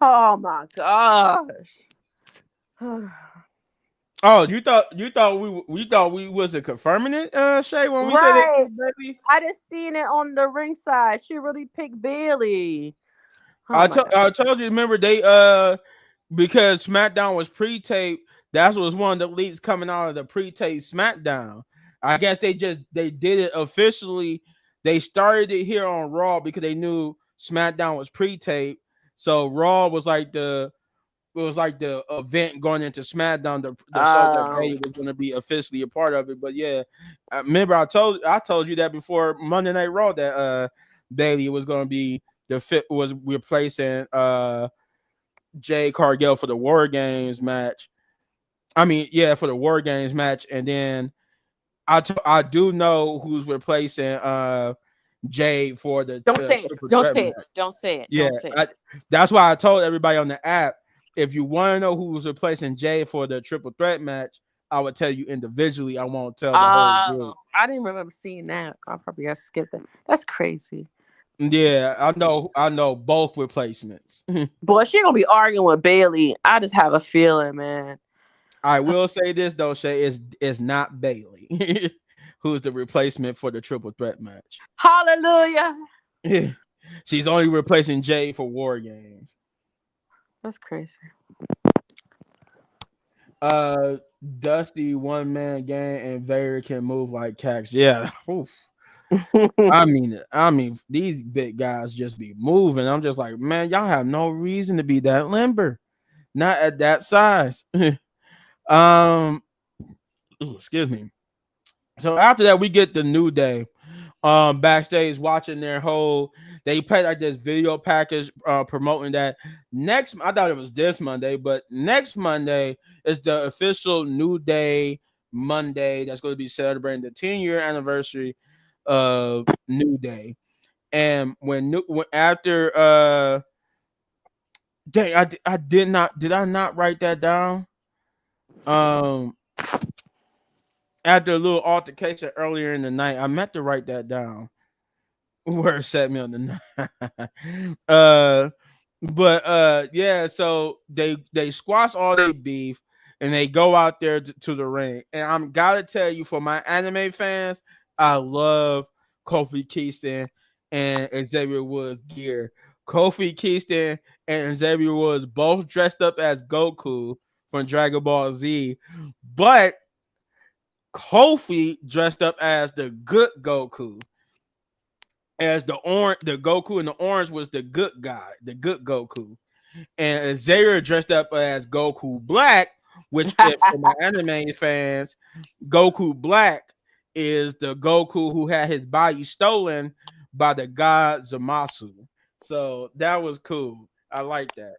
Speaker 2: Oh my gosh.
Speaker 1: Oh, you thought we wasn't confirming it, Shay, when we said it,
Speaker 2: Right.
Speaker 1: baby.
Speaker 2: I just seen it on the ringside. She really picked Bailey. Oh my god.
Speaker 1: I told you. Remember they because SmackDown was pre-taped. That was one of the leaks coming out of the pre-taped SmackDown. I guess they did it officially. They started it here on Raw because they knew SmackDown was pre-taped. So Raw was like the event going into SmackDown to show that
Speaker 2: Um.
Speaker 1: Bayley was going to be officially a part of it. But yeah, I remember I told you that before Monday Night Raw that Bayley was going to be the fit was replacing Jay Cargill for the War Games match. I mean, yeah, for the War Games match, and then I do know who's replacing Jay for the
Speaker 2: Don't say it.
Speaker 1: triple
Speaker 2: Don't
Speaker 1: threat
Speaker 2: say it.
Speaker 1: match.
Speaker 2: Don't say it.
Speaker 1: Yeah,
Speaker 2: Don't say it.
Speaker 1: that's why I told everybody on the app, if you want to know who was replacing Jay for the triple threat match, I would tell you individually. I won't tell the whole group.
Speaker 2: I didn't remember seeing that. I probably got skipped that. That's crazy.
Speaker 1: Yeah, I know both replacements.
Speaker 2: Boy, she gonna be arguing with Bailey. I just have a feeling, man.
Speaker 1: I will say this though, Shay, is not Bailey, who's the replacement for the triple threat match.
Speaker 2: Hallelujah.
Speaker 1: She's only replacing Jay for War Games.
Speaker 2: That's crazy.
Speaker 1: Uh, Dusty one man gang and Vader can move like cacks. Yeah. Oof. I mean, these big guys just be moving. I'm just like, man, y'all have no reason to be that limber. Not at that size. um, excuse me. So after that, we get the New Day backstage watching their whole they played like this video package promoting that next I thought it was this Monday, but next Monday is the official New Day Monday that's going to be celebrating the 10-year anniversary of New Day. And when after dang, I did I not write that down? Um After a little altercation earlier in the night, I meant to write that down. Where it set me on the night. But yeah, so they squash all their beef and they go out there to the ring. And I'm gotta tell you, for my anime fans, I love Kofi Kingston and Xavier Woods gear. Kofi Kingston and Xavier Woods both dressed up as Goku from Dragon Ball Z, but Kofi dressed up as the good Goku, as the Goku in the orange was the good guy, the good Goku, and Xavier dressed up as Goku Black, which, if for my anime fans, Goku Black is the Goku who had his body stolen by the god Zamasu. So that was cool. I like that.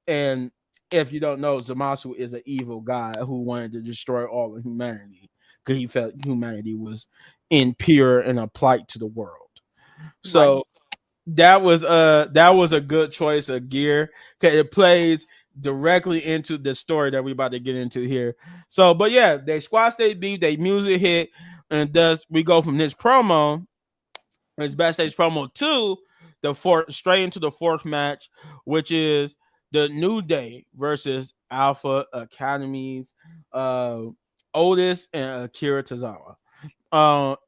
Speaker 1: And if you don't know, Zamasu is an evil guy who wanted to destroy all of humanity because he felt humanity was impure and a plight to the world.
Speaker 2: Right.
Speaker 1: So that was a good choice of gear because it plays directly into the story that we about to get into here. So, but yeah, they squash they beat, they music hit, and thus we go from this backstage promo to the fourth straight into the fourth match, which is the New Day versus Alpha Academy's Otis and Akira Tozawa.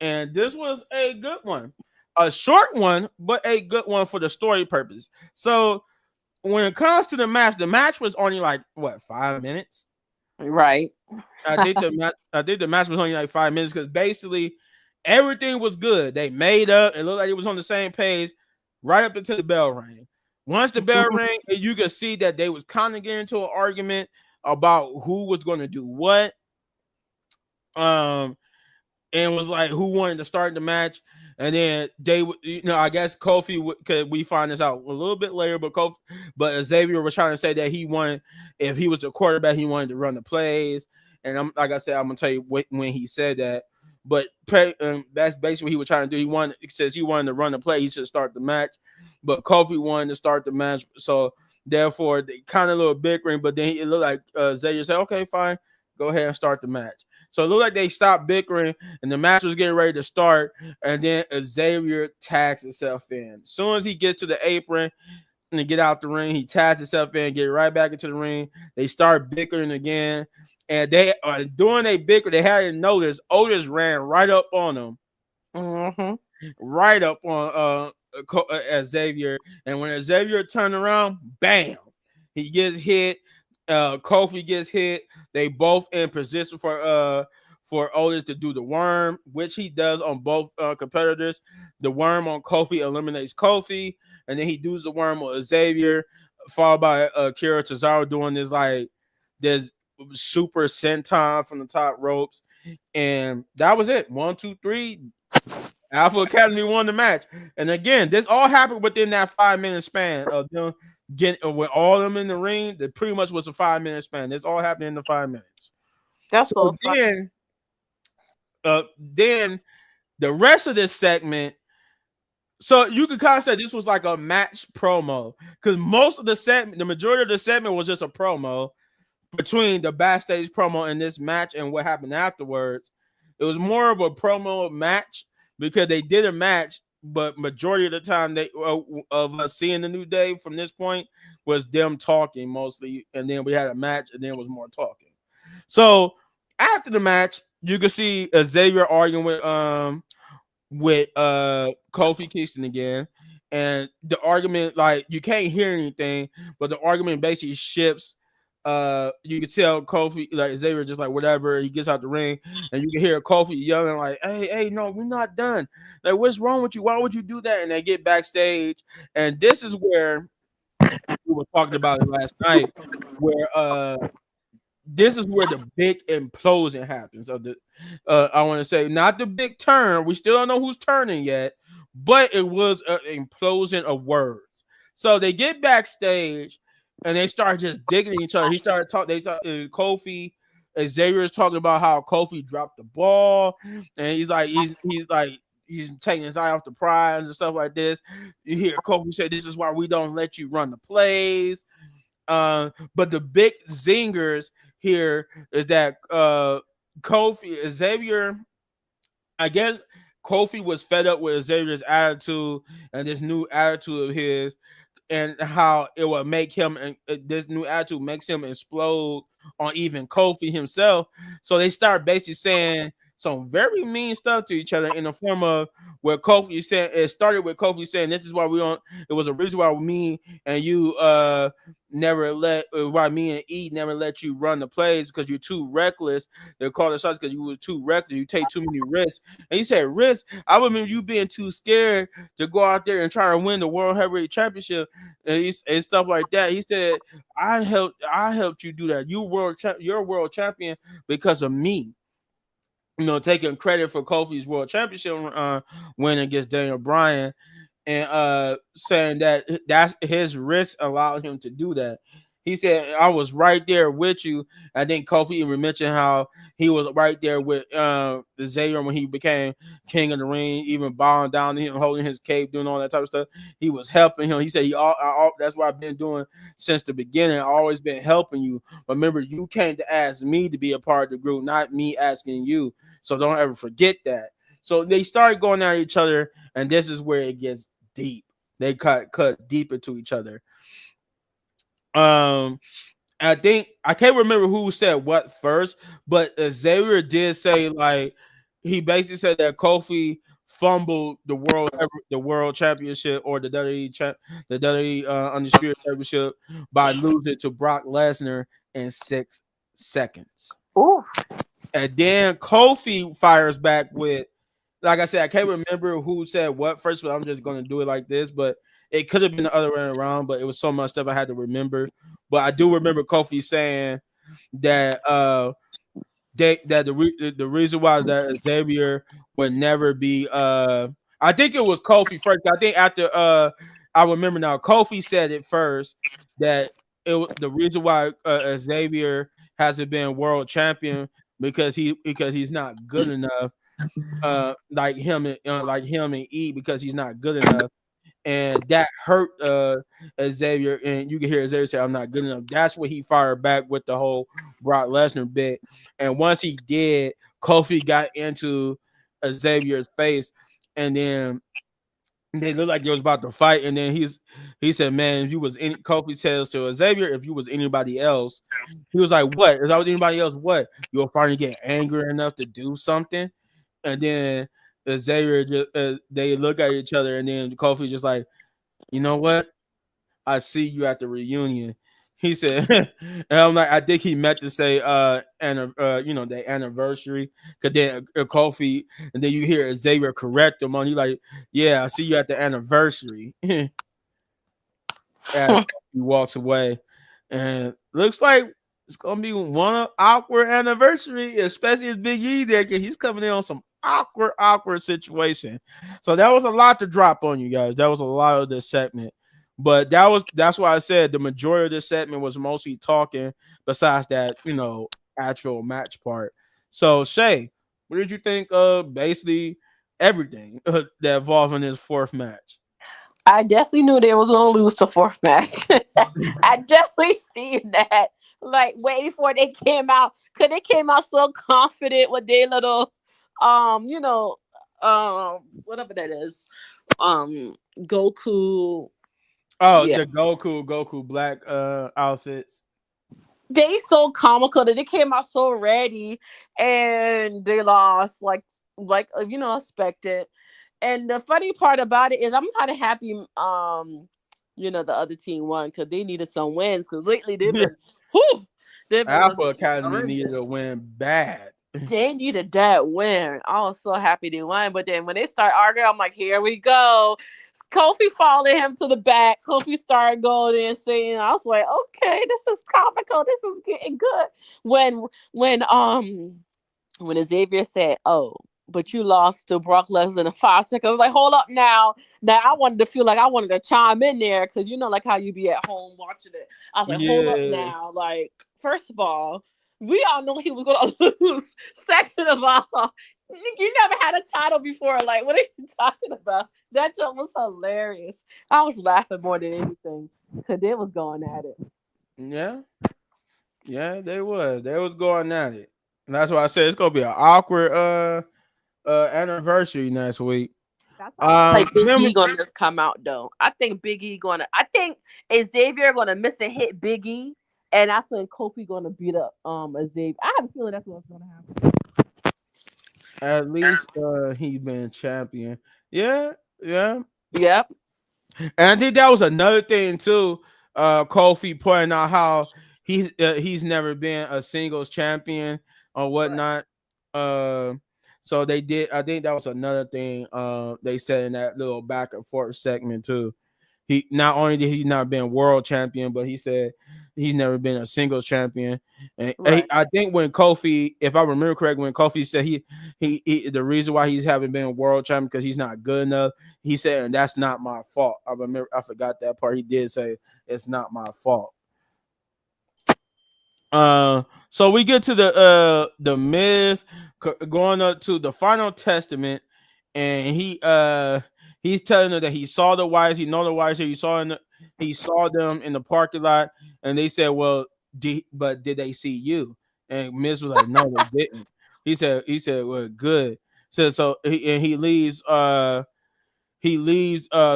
Speaker 1: And this was a good one, a short one, but a good one for the story purpose. So when it comes to the match was only like what 5 minutes.
Speaker 2: Right.
Speaker 1: I think the match was only like 5 minutes because basically everything was good. They made up and looked like it was on the same page right up until the bell rang. Once the bell rang, you could see that they was kind of getting into an argument about who was going to do what. Um, and was like who wanted to start the match. And then they, I guess Kofi, because we find this out a little bit later, but Xavier was trying to say that he wanted, if he was the quarterback, he wanted to run the plays. And like I said, I'm gonna tell you when he said that. But that's basically what he was trying to do. Says he wanted to run the play, he should start the match. But Kofi wanted to start the match, so therefore they kind of a little bickering. But then it looked like Xavier said, "Okay, fine, go ahead and start the match." So it looked like they stopped bickering and the match was getting ready to start. And then Xavier tags himself in. As soon as he gets to the apron, and get out the ring. He tags himself in, get right back into the ring. They start bickering again, and they during they bicker, they hadn't noticed Otis ran right up on him,
Speaker 2: Mm-hmm.
Speaker 1: right up on Xavier. And when Xavier turned around, bam, he gets hit. Kofi gets hit. They both in position for Otis to do the worm, which he does on both competitors. The worm on Kofi eliminates Kofi, and then he does the worm on Xavier, followed by Kira Tozawa doing this super senton from the top ropes, and that was it. 1, 2, 3. Alpha Academy won the match, and again, this all happened within that 5 minute span of them getting with all of them in the ring. That pretty much was a 5 minute span. This all happened in the 5 minutes.
Speaker 2: That's
Speaker 1: So
Speaker 2: so fun.
Speaker 1: then the rest of this segment, so you could kind of say this was like a match promo because most of the segment, the majority of the segment was just a promo between the backstage promo and this match and what happened afterwards. It was more of a promo match because they did a match, but majority of the time they of us seeing the New Day from this point was them talking mostly, and then we had a match, and then it was more talking. So after the match, you can see Xavier arguing with Kofi Kingston again. And the argument, like, you can't hear anything, but the argument basically shifts. You can tell Kofi, like, Xavier just like whatever, he gets out the ring, and you can hear Kofi yelling like, hey, no, we're not done. Like, what's wrong with you? Why would you do that? And they get backstage, and this is where we were talking about it last night, where this is where the big implosion happens. Of the, I want to say not the big turn. We still don't know who's turning yet, but it was an implosion of words. So they get backstage and they start just digging each other. He started talking. They talk. Kofi, Xavier is talking about how Kofi dropped the ball, and he's taking his eye off the prize and stuff like this. You hear Kofi say, "This is why we don't let you run the plays." But the big zingers here is that Kofi Xavier, I guess Kofi was fed up with Xavier's attitude and this new attitude of his, and how it will make him, and this new attitude makes him explode on even Kofi himself. So they start basically saying some very mean stuff to each other in the form of where Kofi said it started with Kofi saying, "This is why we don't." It was a reason why me and you never let why me and E never let you run the plays because you're too reckless. They call the shots because you were too reckless. You take too many risks. And he said, "Risk." I remember you being too scared to go out there and try to win the World Heavyweight Championship and stuff like that. He said, I helped you do that. You're a world champion because of me." Taking credit for Kofi's world championship win against Daniel Bryan, and saying that's his risk allowed him to do that. He said, "I was right there with you." I think Kofi even mentioned how he was right there with Xavier when he became king of the ring, even bowing down to him, holding his cape, doing all that type of stuff. He was helping him. He said, "That's what I've been doing since the beginning. I've always been helping you. Remember, you came to ask me to be a part of the group, not me asking you. So don't ever forget that." So they started going at each other, and this is where it gets deep. They cut deep into each other. Um, I think I can't remember who said what first, but Xavier did say, like, he basically said that Kofi fumbled the world championship, or the WWE undisputed championship, by losing to Brock Lesnar in 6 seconds.
Speaker 2: Ooh.
Speaker 1: And then Kofi fires back with, like I said, I can't remember who said what first, but I'm just going to do it like this. But it could have been the other way around, but it was so much stuff I had to remember. But I do remember Kofi saying that the reason why that Xavier would never be I think it was Kofi first. I think after I remember now, Kofi said it first that the reason why Xavier hasn't been world champion because he's not good enough, like him and E, because he's not good enough, and that hurt Xavier. And you can hear Xavier say, "I'm not good enough." That's what he fired back with the whole Brock Lesnar bit. And once he did, Kofi got into Xavier's face, and then They looked like they was about to fight, and then he said, "Man, if you was any," Kofi says to Xavier, "If you was anybody else," he was like, "What? If I was anybody else, what? You'll finally get angry enough to do something." And then Xavier just they look at each other, and then Kofi just like, "You know what? I see you at the reunion." He said, and I'm like, I think he meant to say, and the anniversary, because then Kofi, and then you hear Xavier correct him on. He like, yeah, I see you at the anniversary. As he walks away, and looks like it's gonna be one awkward anniversary, especially as Big E there, because he's coming in on some awkward situation. So that was a lot to drop on you guys. That was a lot of this segment, but that's why I said the majority of this segment was mostly talking. Besides that, actual match part. So Shay, what did you think of basically everything that involved in this fourth match?
Speaker 2: I definitely knew they was gonna lose the fourth match. I definitely seen that. Like way before they came out, cause they came out so confident with their little, you know, whatever that is, Goku.
Speaker 1: Oh,
Speaker 2: Yeah,
Speaker 1: the Goku black outfits.
Speaker 2: they so comical that they came out so ready, and they lost expected. And the funny part about it is, I'm kind of happy. The other team won because they needed some wins. Because lately whew, they've been
Speaker 1: Alpha
Speaker 2: looking
Speaker 1: Academy needed
Speaker 2: horrendous.
Speaker 1: a win bad.
Speaker 2: They needed that win. I was so happy they won. But then when they start arguing, I'm like, here we go. Kofi followed him to the back. Kofi started going and saying, I was like, okay, this is comical. This is getting good. When when um when Xavier said, "Oh, but you lost to Brock Lesnar in 5 seconds," I was like, "Hold up now." Now I wanted to feel like I wanted to chime in there because like how you be at home watching it. I was like, "Hold up
Speaker 1: Yeah.
Speaker 2: now." Like, first of all, we all know he was gonna lose. Second of all, you never had a title before. Like, what are you talking about? That joke was hilarious. I was laughing more than anything because they was going at it.
Speaker 1: Yeah. Yeah, they was going at it. And that's why I said it's gonna be an awkward anniversary next week.
Speaker 2: That's why I feel like Big
Speaker 1: Then
Speaker 2: E
Speaker 1: we
Speaker 2: gonna just come out though. I think Xavier gonna miss a hit Big E, and that's when Kofi gonna beat up Xavier. I have a feeling that's what's gonna happen.
Speaker 1: at least he's been champion. Yeah, yeah.
Speaker 2: Yep.
Speaker 1: And I think that was another thing too. Kofi pointing out how he's never been a singles champion or
Speaker 2: Right.
Speaker 1: whatnot. Uh, so they did. I think that was another thing. They said in that little back and forth segment too. He not only did he not been world champion, but he said he's never been a singles champion. And
Speaker 2: Right.
Speaker 1: I think when Kofi, if I remember correctly, when Kofi said he the reason why he's haven't been world champion because he's not good enough. He said, and that's not my fault. I remember I forgot that part. He did say it's not my fault. So we get to the Miz going up to the final testament, and he's telling her that he saw the wires, he know the wires here, he saw them in the parking lot, and they said, well, did they see you? And Miz was like, no, they didn't. He said, well, good. So he leaves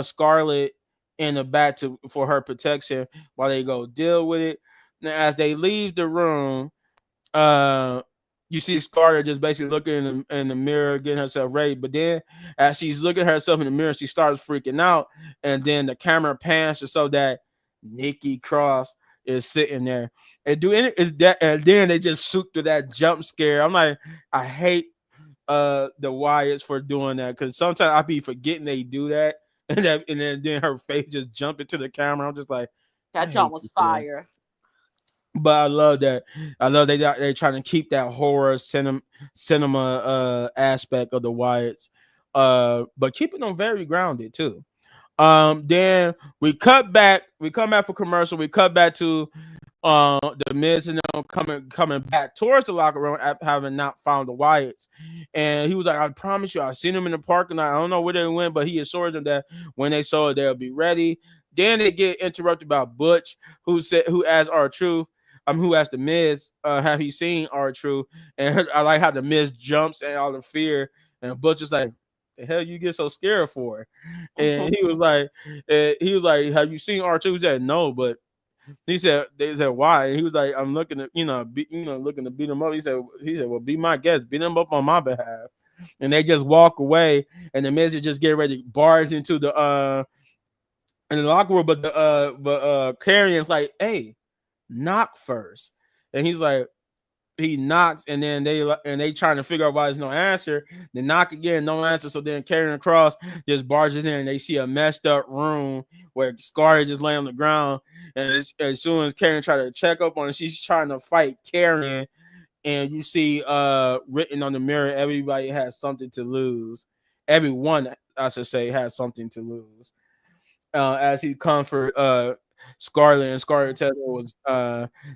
Speaker 1: Scarlett in the back for her protection while they go deal with it. Now, as they leave the room, uh, you see Scarlett just basically looking in the mirror, getting herself ready. But then, as she's looking at herself in the mirror, she starts freaking out, and then the camera pans to so that Nikki Cross is sitting there, and then they just shoot through that jump scare. I'm like, I hate the Wyatts for doing that because sometimes I be forgetting they do that, and then her face just jump into the camera. I'm just like, I
Speaker 2: That jump
Speaker 1: hate
Speaker 2: was
Speaker 1: you for that.
Speaker 2: fire.
Speaker 1: But I love that. I love they're trying to keep that horror cinema aspect of the Wyatts, but keeping them very grounded too. Then we come back for commercial. We cut back to the Miz and them coming back towards the locker room after having not found the Wyatts. And he was like, I promise you, I seen them in the parking lot. I don't know where they went, but he assured them that when they saw it, they'll be ready. Then they get interrupted by Butch, who asked R-Truth, who asked the Miz, have he seen R-Truth? And I like how the Miz jumps and all the fear. And Butch is like, the hell you get so scared for? And he was like, have you seen R2? He said, no, but they said why? And he was like, I'm looking to, looking to beat him up. He said, well, be my guest, beat him up on my behalf. And they just walk away, and the Miz just get ready to barge into the in the locker room, but Karrion's like, hey, knock first. And he's like, he knocks, and then they trying to figure out why there's no answer. They knock again, no answer. So then Karrion Cross just barges in, and they see a messed up room where Scar just laying on the ground. And as soon as Karrion try to check up on it, she's trying to fight Karrion, and you see written on the mirror, everybody has something to lose. Everyone, I should say, has something to lose. As he comfort Scarlett, and Scarlett Taylor was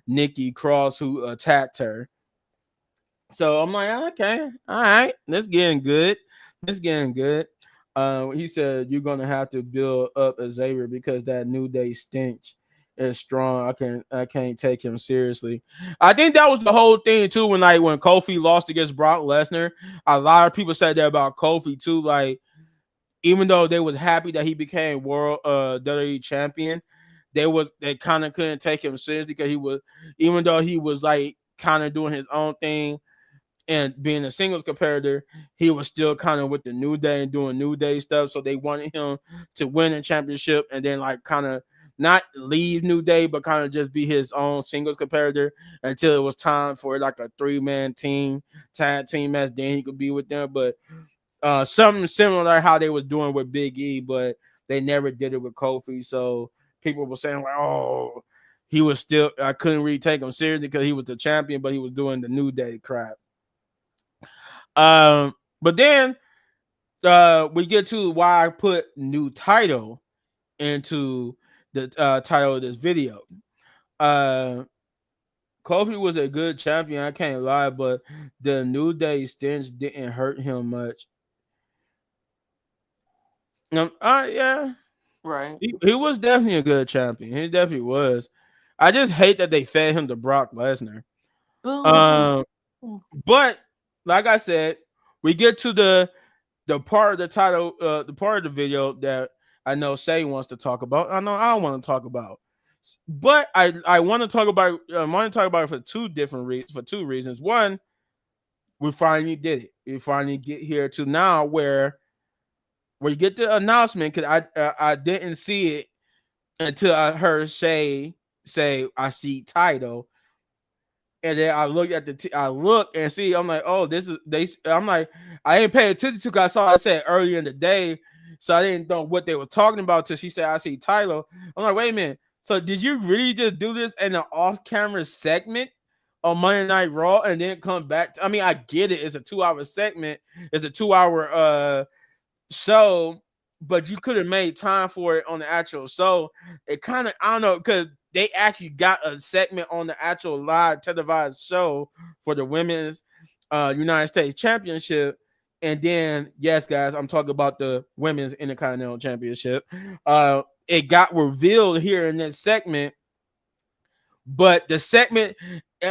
Speaker 1: Nikki Cross who attacked her. So I'm like, okay, all right, this getting good. This getting good. He said you're gonna have to build up Xavier because that New Day stench is strong. I can't take him seriously. I think that was the whole thing too. When Kofi lost against Brock Lesnar, a lot of people said that about Kofi too. Like, even though they was happy that he became world WWE champion, they kind of couldn't take him seriously because even though he was like kind of doing his own thing and being a singles competitor, he was still kind of with the New Day and doing New Day stuff. So they wanted him to win a championship and then like kind of not leave New Day, but kind of just be his own singles competitor until it was time for like a 3-man team, tag team match. Then he could be with them. But something similar to how they were doing with Big E, but they never did it with Kofi. So people were saying like, oh, he was still, I couldn't really take him seriously because he was the champion, but he was doing the New Day crap. But then we get to why I put new title into the title of this video. Kofi was a good champion, I can't lie, but the New Day stench didn't hurt him much. Yeah,
Speaker 2: Right.
Speaker 1: he was definitely a good champion. He definitely was. I just hate that they fed him to Brock Lesnar.
Speaker 2: Boo.
Speaker 1: Um, but like I said, we get to the part of the title, the part of the video that I know Shay wants to talk about. I know I don't want to talk about, but I want to talk about. I want to talk about it for two reasons. One, we finally did it. We finally get here to now where you get the announcement, because I didn't see it until I heard Shay say I see title. And then I look at I look and see. I'm like, oh, this is they. I'm like, I didn't pay attention to because I saw it said earlier in the day, so I didn't know what they were talking about till she said I see Tyler. I'm like, wait a minute. So did you really just do this in an off-camera segment on Monday Night Raw and then come back? I mean, I get it. It's a 2-hour segment. It's a 2-hour show, but you could have made time for it on the actual show. It kind of, I don't know, because they actually got a segment on the actual live televised show for the women's United States Championship. And then, yes, guys, I'm talking about the women's Intercontinental Championship. It got revealed here in this segment, but the segment,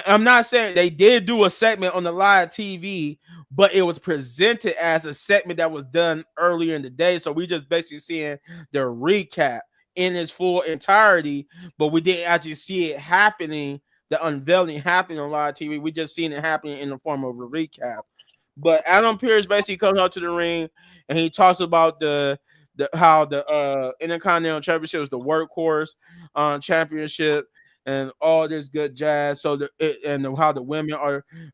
Speaker 1: I'm not saying they did do a segment on the live TV, but it was presented as a segment that was done earlier in the day. So we just basically seeing the recap in its full entirety, but we didn't actually see it happening, the unveiling happening on live TV. We just seen it happening in the form of a recap. But Adam Pearce basically comes out to the ring and he talks about the how the Intercontinental Championship is the workhorse championship and all this good jazz. So how the women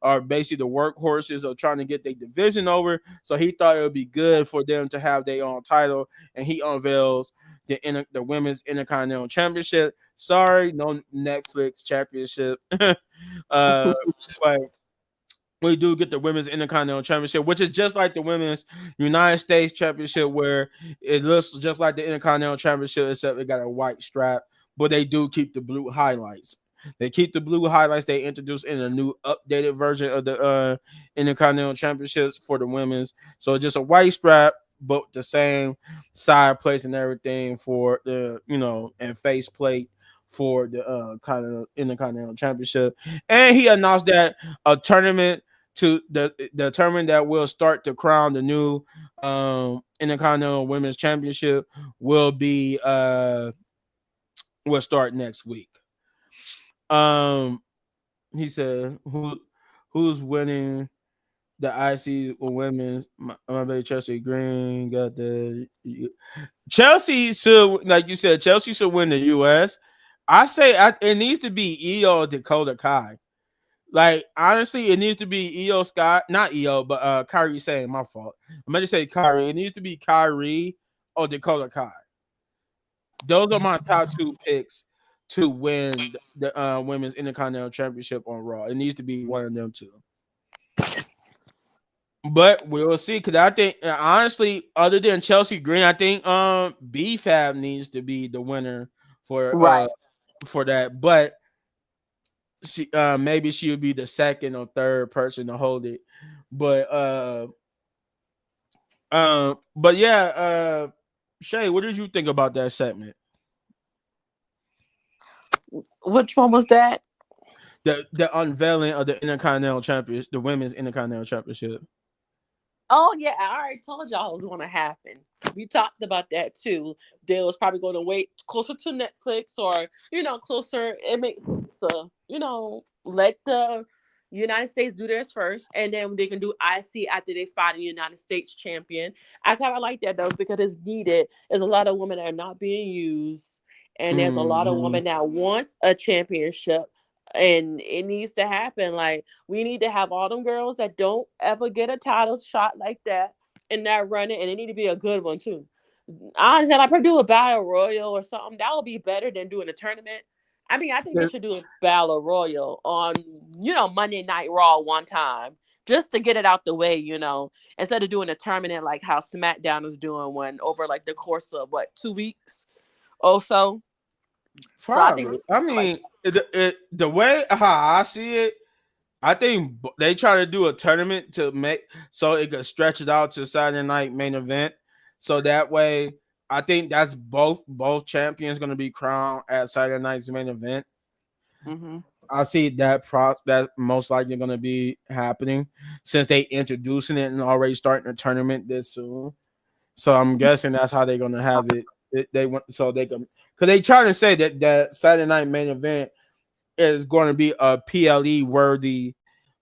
Speaker 1: are basically the workhorses of trying to get their division over. So he thought it would be good for them to have their own title, and he unveils the women's Intercontinental Championship. Sorry, no Netflix championship. But we do get the women's Intercontinental Championship, which is just like the women's United States Championship, where it looks just like the Intercontinental Championship, except it got a white strap. But they do keep the blue highlights. They keep the blue highlights. They introduced in a new updated version of the Intercontinental Championships for the women's. So just a white strap, but the same side plates and everything for the and face plate for the kind of Intercontinental Championship. And he announced that a tournament to the tournament that will start to crown the new Intercontinental Women's Championship will be will start next week. Um, he said who's winning the IC women's my baby Chelsea Green got the Chelsea should, like you said, Chelsea should win the US. I say it needs to be EO Dakota Kai. Like honestly, it needs to be EO Scott, not EO, but Kyrie saying my fault. I meant to say Kyrie. It needs to be Kyrie or Dakota Kai. Those are my top two picks to win the women's Intercontinental Championship on Raw. It needs to be one of them two. But we'll see. Because I think honestly, other than Chelsea Green, I think BFAB needs to be the winner
Speaker 2: Right.
Speaker 1: for that. But she maybe she would be the second or third person to hold it. But but yeah, Shay, what did you think about that segment?
Speaker 2: Which one was that?
Speaker 1: The unveiling of the Intercontinental Championship, the women's Intercontinental Championship.
Speaker 2: Oh yeah, I already told y'all it was going to happen. We talked about that too. They was probably going to wait closer to Netflix, or closer. It makes sense to let the United States do theirs first, and then they can do IC after they fight the United States champion. I kind of like that though because it's needed. There's a lot of women that are not being used, and there's a lot of
Speaker 1: Mm-hmm.
Speaker 2: women that wants a championship, and it needs to happen. Like we need to have all them girls that don't ever get a title shot like that in that running, and it need to be a good one too. I said I could do a battle royal or something. That would be better than doing a tournament. I mean, I think they should do a battle royal on Monday Night Raw one time just to get it out the way, instead of doing a tournament like how SmackDown is doing one over like the course of what 2 weeks or so. So I think
Speaker 1: Probably. I
Speaker 2: like
Speaker 1: mean, the way how I see it, I think they try to do a tournament to make so it could stretch it out to Saturday night main event. So that way, I think that's both champions going to be crowned at Saturday night's main event.
Speaker 2: hmm
Speaker 1: I see that most likely going to be happening since they introducing it and already starting a tournament this soon. So I'm guessing that's how they're going to have it. They want so they can because they trying to say that Saturday night main event is going to be a PLE worthy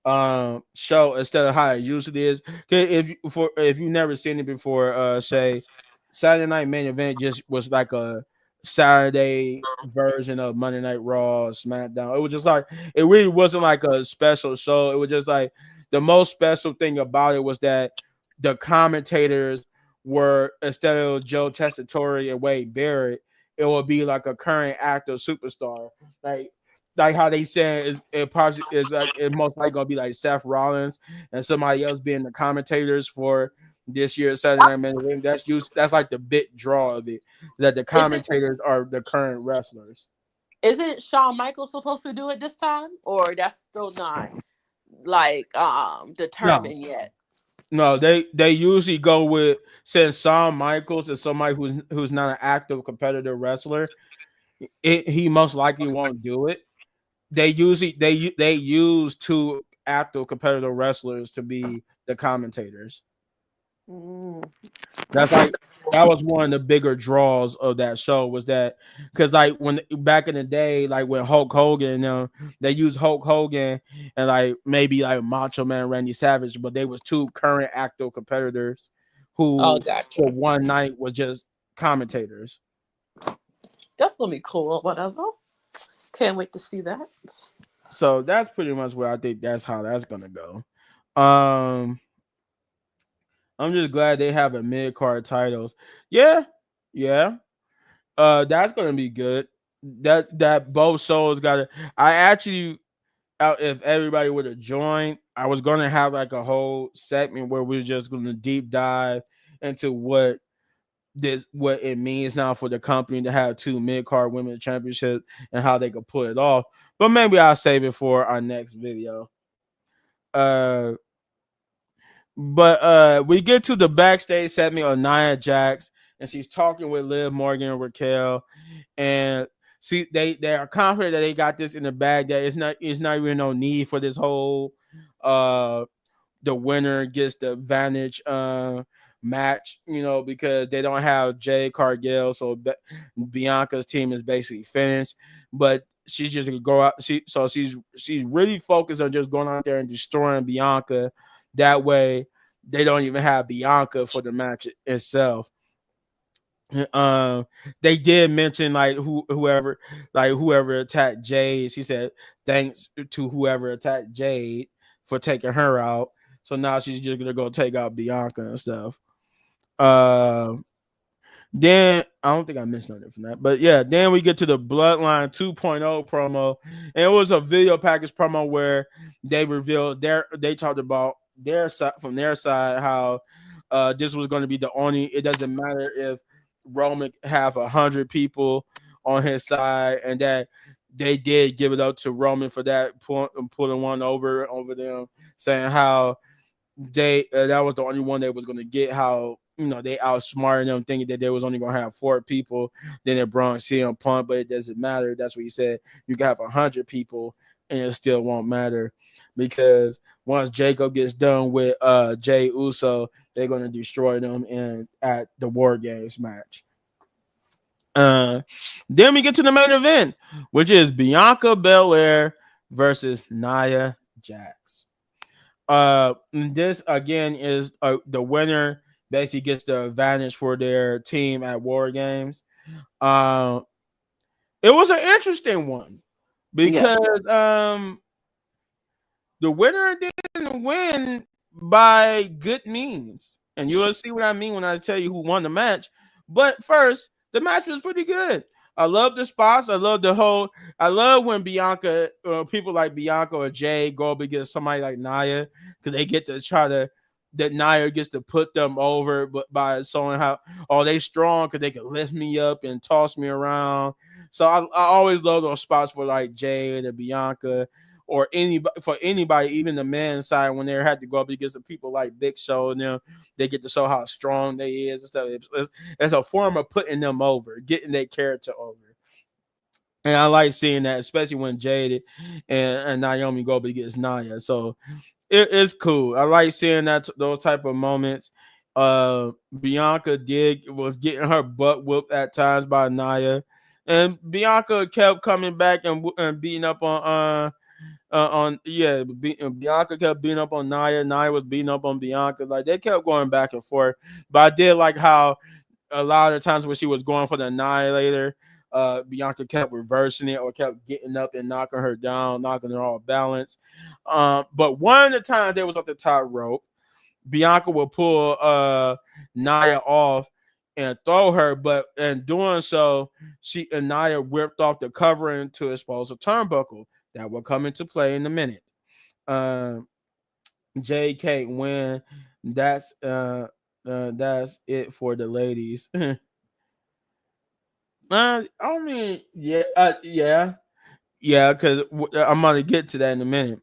Speaker 1: show instead of how it usually is. 'Cause if you've never seen it before, say Saturday Night Main Event just was like a Saturday version of Monday Night Raw, SmackDown. It was just like it really wasn't like a special show. It was just like the most special thing about it was that the commentators were instead of Joe Tessitore and Wade Barrett, it would be like a current actor superstar. Like how they said it probably is like it most likely gonna be like Seth Rollins and somebody else being the commentators for this year's Saturday Night Main Event. That's like the big draw of it that the
Speaker 2: isn't
Speaker 1: commentators are the current wrestlers.
Speaker 2: isn't Shawn Michaels supposed to do it this time, or that's still not like
Speaker 1: No,
Speaker 2: determined yet?
Speaker 1: no, they usually go with since Shawn Michaels is somebody who's not an active competitive wrestler, he most likely won't do it. They use two active competitive wrestlers to be the commentators.
Speaker 2: Mm.
Speaker 1: That's like that was one of the bigger draws of that show was that because like when back in the day, like when Hulk Hogan, they used Hulk Hogan and like maybe like Macho Man Randy Savage, but they was two current active competitors
Speaker 2: Oh,
Speaker 1: who for
Speaker 2: gotcha.
Speaker 1: one night was just commentators.
Speaker 2: That's gonna be cool. Whatever. Can't wait to see that.
Speaker 1: So that's pretty much what I think that's how that's gonna go. Um I'm just glad they have a mid card titles. Yeah, yeah. That's gonna be good. That both shows got to. I actually, if everybody would have joined, I was gonna have like a whole segment where we're just gonna deep dive into what it means now for the company to have two mid card women's championships and how they could pull it off. But maybe I'll save it for our next video. Uh, But we get to the backstage segment of Nia Jax, and she's talking with Liv Morgan and Raquel, and see they are confident that they got this in the bag. That it's not even no need for this whole the winner gets the advantage match, because they don't have Jay Cargill, so Bianca's team is basically finished. But she's just gonna go out. She's really focused on just going out there and destroying Bianca. That way, they don't even have Bianca for the match itself. Um, they did mention like whoever attacked Jade. She said thanks to whoever attacked Jade for taking her out. So now she's just gonna go take out Bianca and stuff. Uh, then I don't think I missed nothing from that, but yeah. Then we get to the Bloodline 2.0 promo, and it was a video package promo where they revealed they talked about their side from their side how this was going to be the only. It doesn't matter if Roman have 100 people on his side, and that they did give it up to Roman for that pulling one over them, saying how that was the only one they was going to get. How they outsmarted them, thinking that they was only going to have 4 people. Then it brought CM Punk, but it doesn't matter. That's what he said. You can have 100 people, and it still won't matter because once Jacob gets done with Jay Uso, they're going to destroy them at the War Games match. Then we get to the main event, which is Bianca Belair versus Nia Jax. This again is the winner basically gets the advantage for their team at War Games. Uh, it was an interesting one because the winner didn't win by good means, and you will see what I mean when I tell you who won the match. But first, the match was pretty good. I love the spots. I love I love when Bianca, people like Bianca or Jay go up against somebody like Nia because they get to that Nia gets to put them over, but by showing how they strong because they can lift me up and toss me around. So I always love those spots for like Jay and Bianca or anybody, even the men's side when they had to go up against the people like Big Show and them. They get to show how strong they is and stuff. It's a form of putting them over, getting their character over. And I like seeing that, especially when Jade and Naomi go up against Nia. So it's cool. I like seeing those type of moments. Bianca was getting her butt whooped at times by Nia, and Bianca kept coming back and beating up Bianca kept beating up on Nia. Nia was beating up on Bianca. Like they kept going back and forth. But I did like how a lot of the times when she was going for the Annihilator, Bianca kept reversing it or kept getting up and knocking her down, knocking her off balance. But one of the times they was at the top rope, Bianca would pull Nia off and throw her, but in doing so, Nia whipped off the covering to expose a turnbuckle that will come into play in a minute. Jay can't win. That's it for the ladies. I mean, yeah, because I'm gonna get to that in a minute.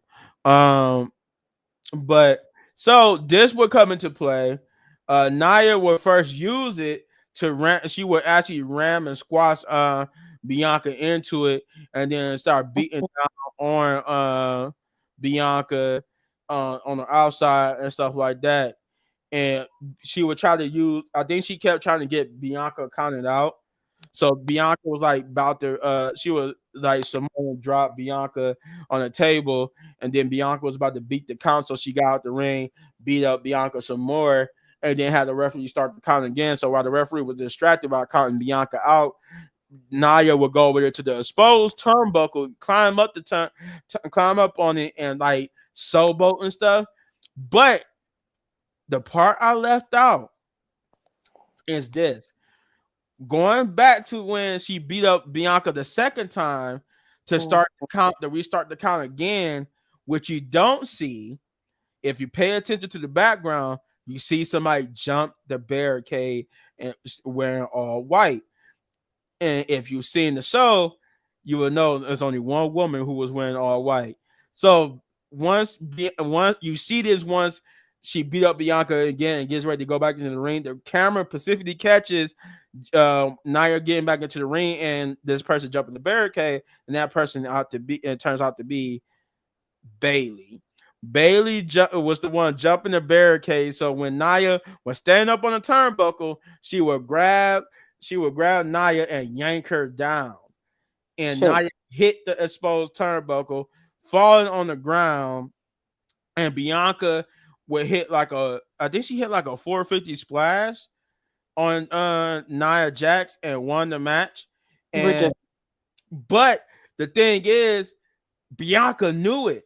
Speaker 1: But so this would come into play. Nia would first use it to ram. She would actually ram and squash Bianca into it, and then start beating down on Bianca on the outside and stuff like that. And she would try to use. I think she kept trying to get Bianca counted out. So Bianca was like about to. She was like Simone dropped Bianca on the table, and then Bianca was about to beat the count. So she got out the ring, beat up Bianca some more, and then had the referee start the count again. So while the referee was distracted by counting Bianca out, Nia would go over there to the exposed turnbuckle, climb up on it, and like showboat and stuff. But the part I left out is this. Going back to when she beat up Bianca the second time to restart the count again, which you don't see if you pay attention to the background, you see somebody jump the barricade and wearing all white. And if you've seen the show, you will know there's only one woman who was wearing all white. So once you see this, once she beat up Bianca again and gets ready to go back into the ring, the camera specifically catches Nia getting back into the ring and this person jumping the barricade, and that person turns out to be Bailey. Bailey was the one jumping the barricade. So when Nia was standing up on the turnbuckle, she would grab Nia and yank her down. And
Speaker 2: Shoot.
Speaker 1: Nia hit the exposed turnbuckle, falling on the ground. And Bianca would hit like I think she hit like a 450 splash on Nia Jax and won the match. And
Speaker 2: Ridiculous.
Speaker 1: but the thing is, Bianca knew it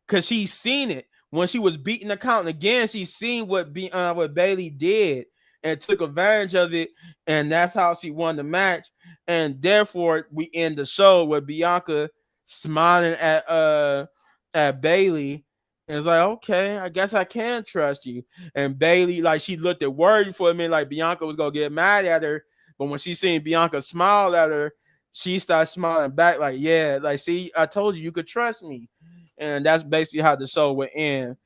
Speaker 1: because she seen it when she was beating the count again. She seen what Bailey did and took advantage of it, and that's how she won the match. And therefore, we end the show with Bianca smiling at Bailey. And it's like, okay, I guess I can trust you. And Bailey, like, she looked at worried for a minute, like Bianca was gonna get mad at her. But when she seen Bianca smile at her, she started smiling back, like, yeah, like, see, I told you could trust me. And that's basically how the show would end.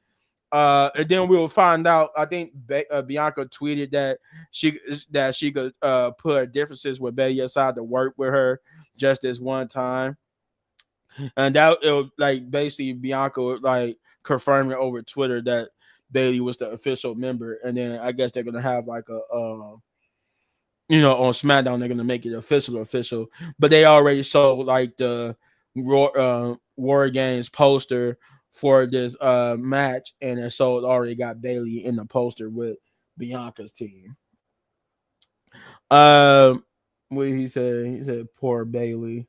Speaker 1: And then we will find out. I think Bianca tweeted that she could put her differences with Betty aside to work with her just this one time, and that it was like basically Bianca would like confirm it over Twitter that Bailey was the official member, and then I guess they're gonna have like on SmackDown they're gonna make it official, but they already showed like the War Games poster for this match, and so it already got Bailey in the poster with Bianca's team. Um, what he said? He said, "Poor Bailey.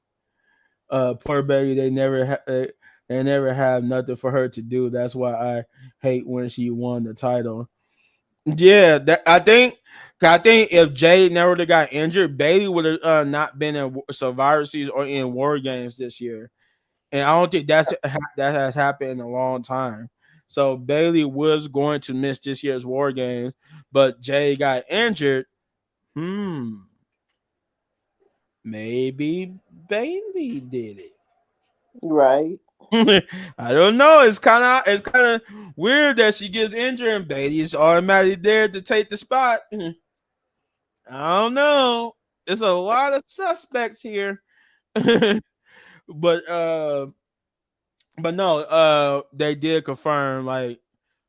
Speaker 1: Poor Bailey. They never have nothing for her to do. That's why I hate when she won the title." Yeah, I think if Jade never would have got injured, Bailey would have not been in Survivor Series or in War Games this year, and I don't think that has happened in a long time. So Bailey was going to miss this year's War Games, but Jade got injured. Hmm, maybe Bailey did
Speaker 2: Right.
Speaker 1: it. I don't know. It's kind of weird that she gets injured and Bailey's automatically there to take the spot. I don't know. There's a lot of suspects here. but no, they did confirm like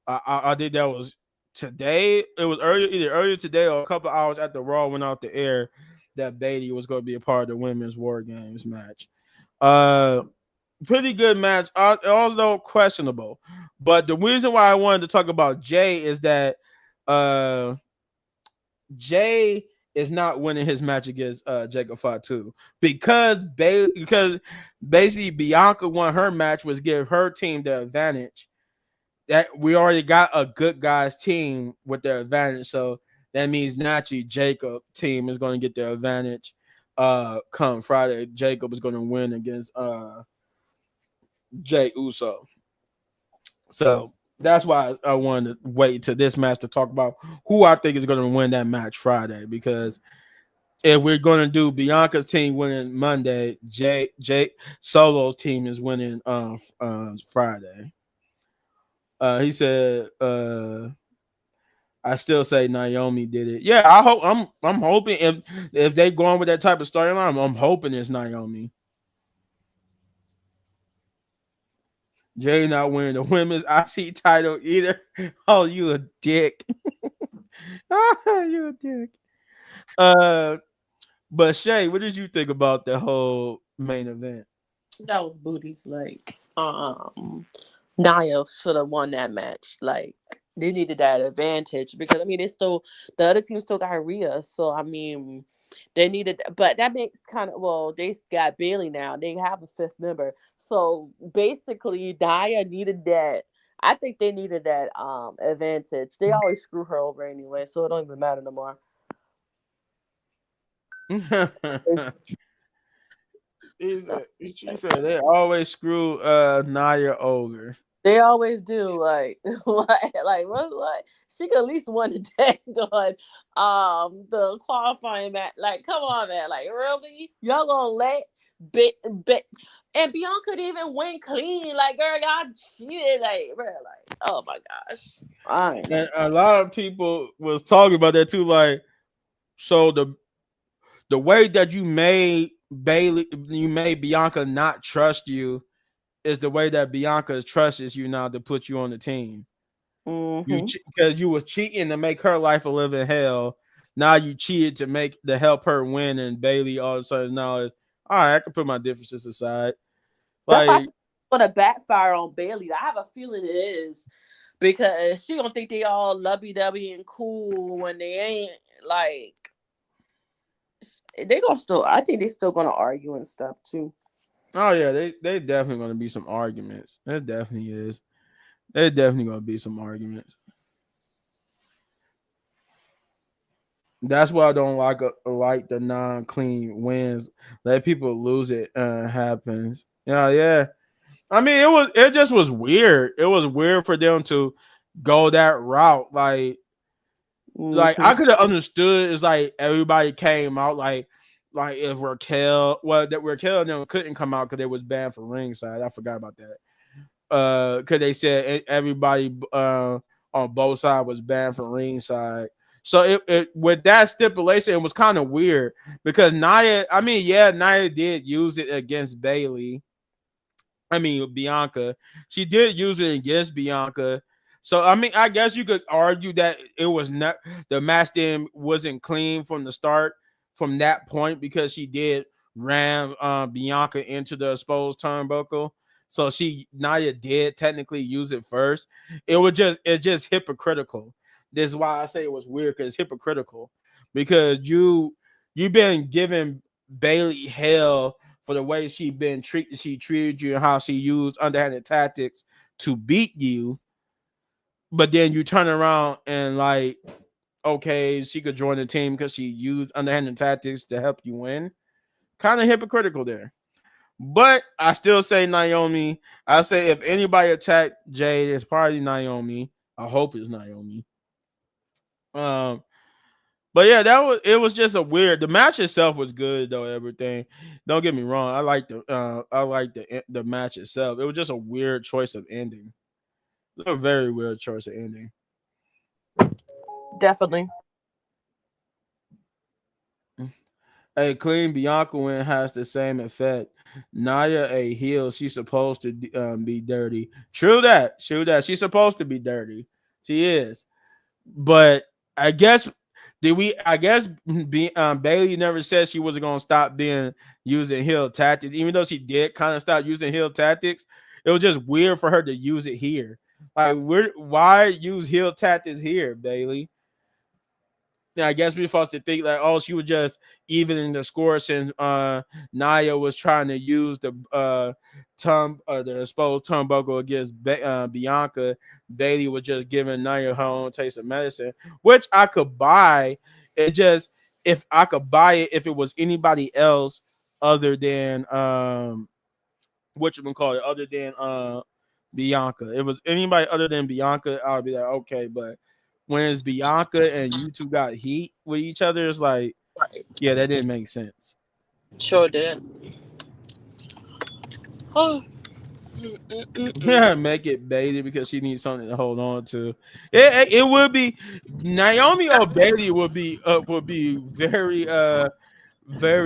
Speaker 1: I think that was today. It was either earlier today or a couple hours after Raw went out the air that Bailey was going to be a part of the women's War Games match. Uh Pretty good match, although questionable. But the reason why I wanted to talk about Jay is that uh Jay is not winning his match against Jacob Fatu because basically Bianca won her match was give her team the advantage. That we already got a good guys team with the advantage, so that means naturally Jacob team is going to get the advantage. Come Friday, Jacob is going to win against Jay Uso. So that's why I wanted to wait to this match to talk about who I think is going to win that match Friday. Because if we're going to do Bianca's team winning Monday, Jay Solo's team is winning Friday. He said, I still say Naomi did it. Yeah, I'm hoping if they go on with that type of storyline, I'm hoping it's Naomi. Jay not winning the women's IC title either. Oh, you a dick. You a dick. Uh, but Shay, what did you think about the whole main event?
Speaker 2: That was booty. Like, Nia should have won that match. Like, they needed that advantage because I mean, they still the other team still got Rhea. So I mean, they needed, but that makes kind of well, they got Bailey now. They have a fifth member. So basically, Nia needed that. I think they needed that advantage. They always screw her over anyway, so it don't even matter no more.
Speaker 1: She said they always screw Naya over.
Speaker 2: They always do. Like, what? She could at least won the day on the qualifying match. Like, come on, man. Like, really? Y'all gonna let bit and Bianca didn't even win clean. Like, girl, y'all cheated. Like, bro, like, oh my gosh. Fine.
Speaker 1: And a lot of people was talking about that too. Like, so the way that you made Bianca not trust you is the way that Bianca trusts you now to put you on the team. You
Speaker 2: Mm-hmm.
Speaker 1: because you was cheating to make her life a living hell. Now you cheated to help her win, and Bailey all of a sudden now is all right. I can put my differences aside.
Speaker 2: That's why I
Speaker 1: Like,
Speaker 2: think it's gonna backfire on Bailey. I have a feeling it is because she gonna think they all lovey dovey and cool when they ain't. Like they gonna still. I think they still gonna argue and stuff too.
Speaker 1: oh yeah, they definitely gonna be some arguments. There definitely is. There's definitely gonna be some arguments. That's why I don't like the non-clean wins. Let people lose it. Happens. Yeah, yeah. I mean, it just was weird. It was weird for them to go that route. Like
Speaker 2: Mm-hmm.
Speaker 1: I could have understood. It's like everybody came out like if Raquel, well, that Raquel and them couldn't come out because they was banned for ringside. I forgot about that. Because they said everybody on both sides was banned from ringside. So it with that stipulation, it was kind of weird because Nia, I mean, yeah, Nia did use it against Bailey. I mean, Bianca. She did use it against Bianca. So I mean, I guess you could argue that it was not the match then wasn't clean from the start from that point because she did ram Bianca into the exposed turnbuckle. So Nia did technically use it first. It's just hypocritical. This is why I say it was weird because it's hypocritical because you've been giving Bailey hell for the way she treated you and how she used underhanded tactics to beat you, but then you turn around and like, okay, she could join the team because she used underhanded tactics to help you win. Kind of hypocritical there. But I still say Naomi. I say if anybody attacked Jade, it's probably Naomi. I hope it's Naomi. Um, But yeah, it was just a weird. The match itself was good though. Everything. Don't get me wrong. I like the match itself. It was just a weird choice of ending. A very weird choice of ending.
Speaker 2: Definitely.
Speaker 1: A clean Bianca win has the same effect. Naya a heel. She's supposed to be dirty. True that. True that. She's supposed to be dirty. She is. But I guess did we? I guess Bailey never said she wasn't gonna stop being using heel tactics, even though she did kind of stop using heel tactics. It was just weird for her to use it here. Like, why use heel tactics here, Bailey? Yeah, I guess we're supposed to think like, oh, she was just evening the score since Naya was trying to use the exposed turnbuckle against Bianca. Bailey was just giving Naya her own taste of medicine, which I could buy. It just if I could buy it if it was anybody else other than what you call it, other than Bianca. If it was anybody other than Bianca, I would be like, okay, but when it's Bianca and you two got heat with each other, it's like,
Speaker 2: Right.
Speaker 1: yeah, that didn't make sense.
Speaker 2: Sure did. Oh. Mm-mm-mm-mm.
Speaker 1: Yeah, make it Bailey because she needs something to hold on to. It would be Naomi or Bailey would be very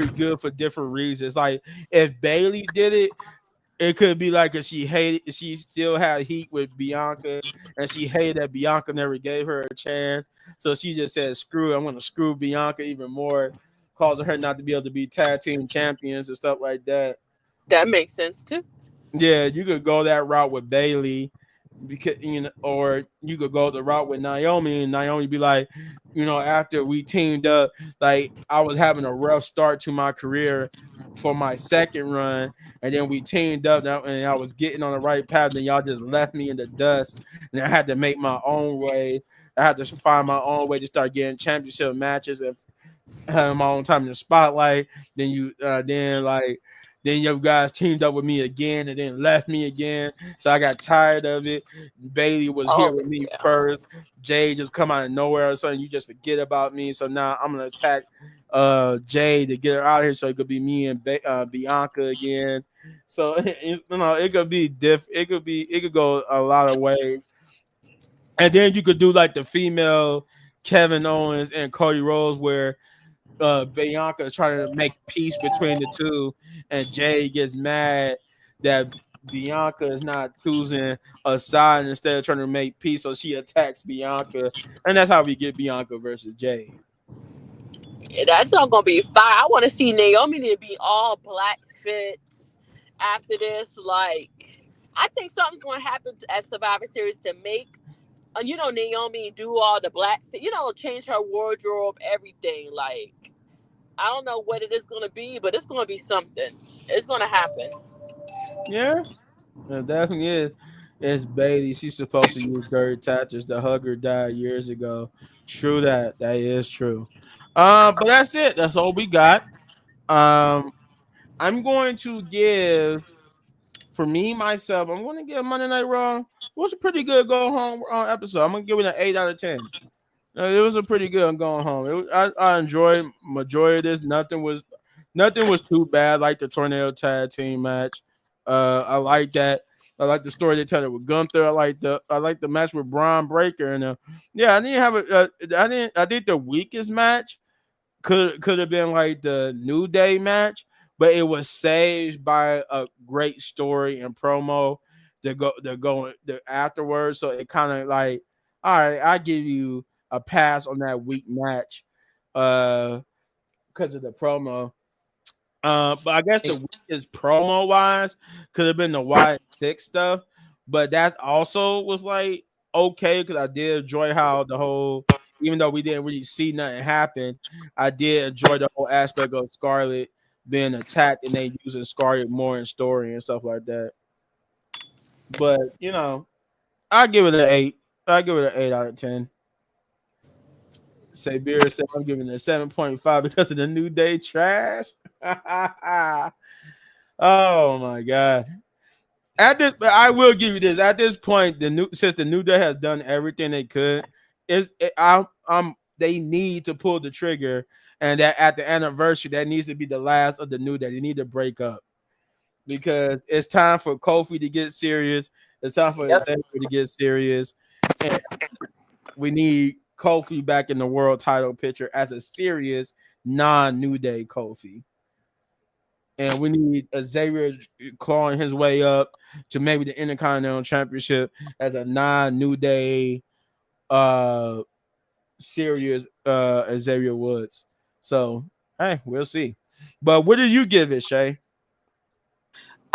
Speaker 1: good for different reasons. Like if Bailey did it, it could be like if she still had heat with Bianca, and she hated that Bianca never gave her a chance. So she just said, "Screw it, I'm gonna screw Bianca even more," causing her not to be able to be tag team champions and stuff like that.
Speaker 2: That makes sense too.
Speaker 1: Yeah, you could go that route with Bailey, because or you could go the route with Naomi, and Naomi be like, after we teamed up, like I was having a rough start to my career for my second run, and then we teamed up, and I was getting on the right path, and y'all just left me in the dust, and I had to make my own way. I had to find my own way to start getting championship matches and having my own time in the spotlight. Then then you guys teamed up with me again and then left me again. So I got tired of it. Bailey was here
Speaker 2: Oh
Speaker 1: with me
Speaker 2: yeah.
Speaker 1: first. Jay just come out of nowhere or something. You just forget about me. So now I'm gonna attack Jay to get her out of here so it could be me and Bianca again. So it could be it could go a lot of ways. And then you could do like the female Kevin Owens and Cody Rhodes where Bianca is trying to make peace between the two, and Jay gets mad that Bianca is not choosing a side instead of trying to make peace, so she attacks Bianca, and that's how we get Bianca versus Jade.
Speaker 2: That's not gonna be fire. I want to see Naomi to be all black fits after this. Like, I think something's gonna happen at Survivor Series to make, Naomi do all the black fit. Change her wardrobe, everything. Like, I don't know what it is gonna be, but it's gonna be something. It's gonna happen.
Speaker 1: Yeah, it definitely is. It's Bailey. She's supposed to use dirty tactics. The hugger died years ago. True that. That is true. But that's it. That's all we got. Um, I'm going to give for me myself. I'm going to give Monday Night Raw. It was a pretty good go home episode. I'm gonna give it an 8 out of 10. It was a pretty good going home. I enjoyed majority of this. Nothing was too bad. Like the tornado tag team match. I like that. I like the story they tell it with Gunther. I like the match with Braun Breaker and yeah. I didn't have a. I didn't. I think the weakest match could have been like the New Day match, but it was saved by a great story and promo to go afterwards. So it kind of like, all right, I give you a pass on that weak match, because of the promo. But I guess the weakest promo wise could have been the Y6 stuff, but that also was like okay because I did enjoy how the whole, even though we didn't really see nothing happen, I did enjoy the whole aspect of Scarlet being attacked and they using Scarlet more in story and stuff like that. But I give it an 8. I give it an 8 out of 10. Sabir said I'm giving it a 7.5 because of the New Day trash. Oh my god. I will give you this. At this point, since the New Day has done everything they could, they need to pull the trigger, and that at the anniversary, that needs to be the last of the New Day. They need to break up because it's time for Kofi to get serious. It's time for
Speaker 2: Yep.
Speaker 1: Xavier to get serious, and we need Kofi back in the world title picture as a serious non-New Day Kofi. And we need Xavier clawing his way up to maybe the Intercontinental Championship as a non-New Day uh serious Xavier Woods. So hey, we'll see. But what do you give it, Shay?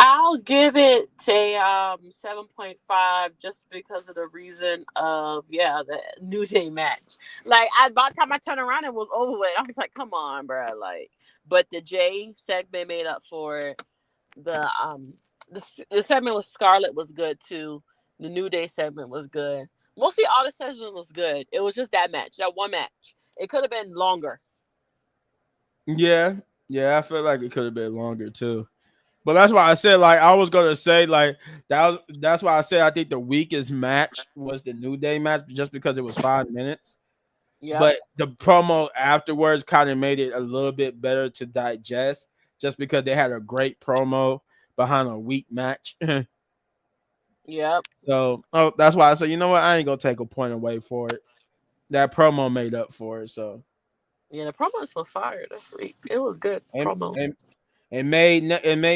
Speaker 2: I'll give it a 7.5 just because of the reason of the New Day match. Like by the time I turned around, it was over with. I was like, come on, bro. Like, but the J segment made up for it. The segment with Scarlett was good too. The New Day segment was good. Mostly all the segment was good. It was just that match, that one match. It could have been longer.
Speaker 1: Yeah, yeah, I feel like it could have been longer too. But that's why I said like I was gonna say like that's why I said I think the weakest match was the New Day match just because it was 5 minutes.
Speaker 2: Yep.
Speaker 1: But the promo afterwards kind of made it a little bit better to digest just because they had a great promo behind a weak match.
Speaker 2: Yep.
Speaker 1: So that's why I said, you know what, I ain't gonna take a point away for it. That promo made up for it. So
Speaker 2: Yeah, the promos were fire this week. It was good
Speaker 1: and,
Speaker 2: promo.
Speaker 1: and it made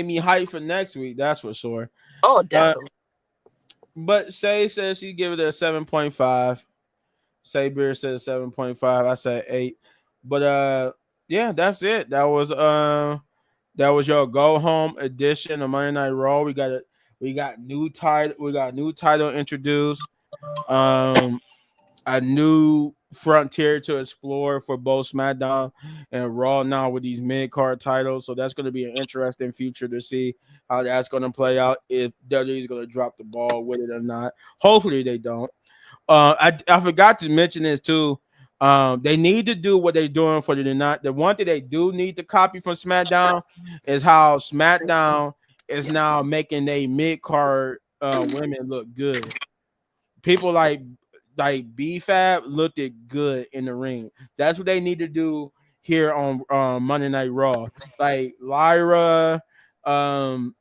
Speaker 1: me hype for next week, that's for sure.
Speaker 2: Oh,
Speaker 1: Uh
Speaker 2: definitely.
Speaker 1: but Shay says she give it a 7.5. Saber says 7.5. I said 8. But yeah, that's it. That was your go home edition of Monday Night Raw. We got new title introduced. Um a new frontier to explore for both SmackDown and Raw now with these mid card titles. So that's going to be an interesting future to see how that's going to play out. If WWE is going to drop the ball with it or not. Hopefully they don't. I forgot to mention this too. They need to do what they're doing for the not. The one thing they do need to copy from SmackDown is how SmackDown is now making they mid card women look good. People like BFAB looked it good in the ring. That's what they need to do here on Monday Night Raw. Like Lyra, um,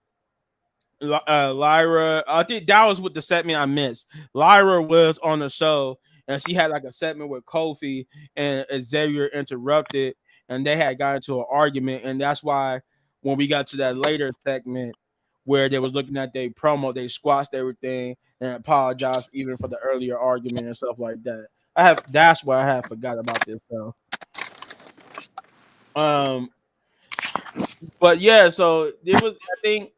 Speaker 1: Lyra. I think that was what the segment I missed. Lyra was on the show and she had like a segment with Kofi and Xavier interrupted and they had got into an argument and that's why when we got to that later segment where they was looking at their promo, they squashed everything and apologized even for the earlier argument and stuff like that. That's what I have forgot about this. So um, but yeah, so it was. I think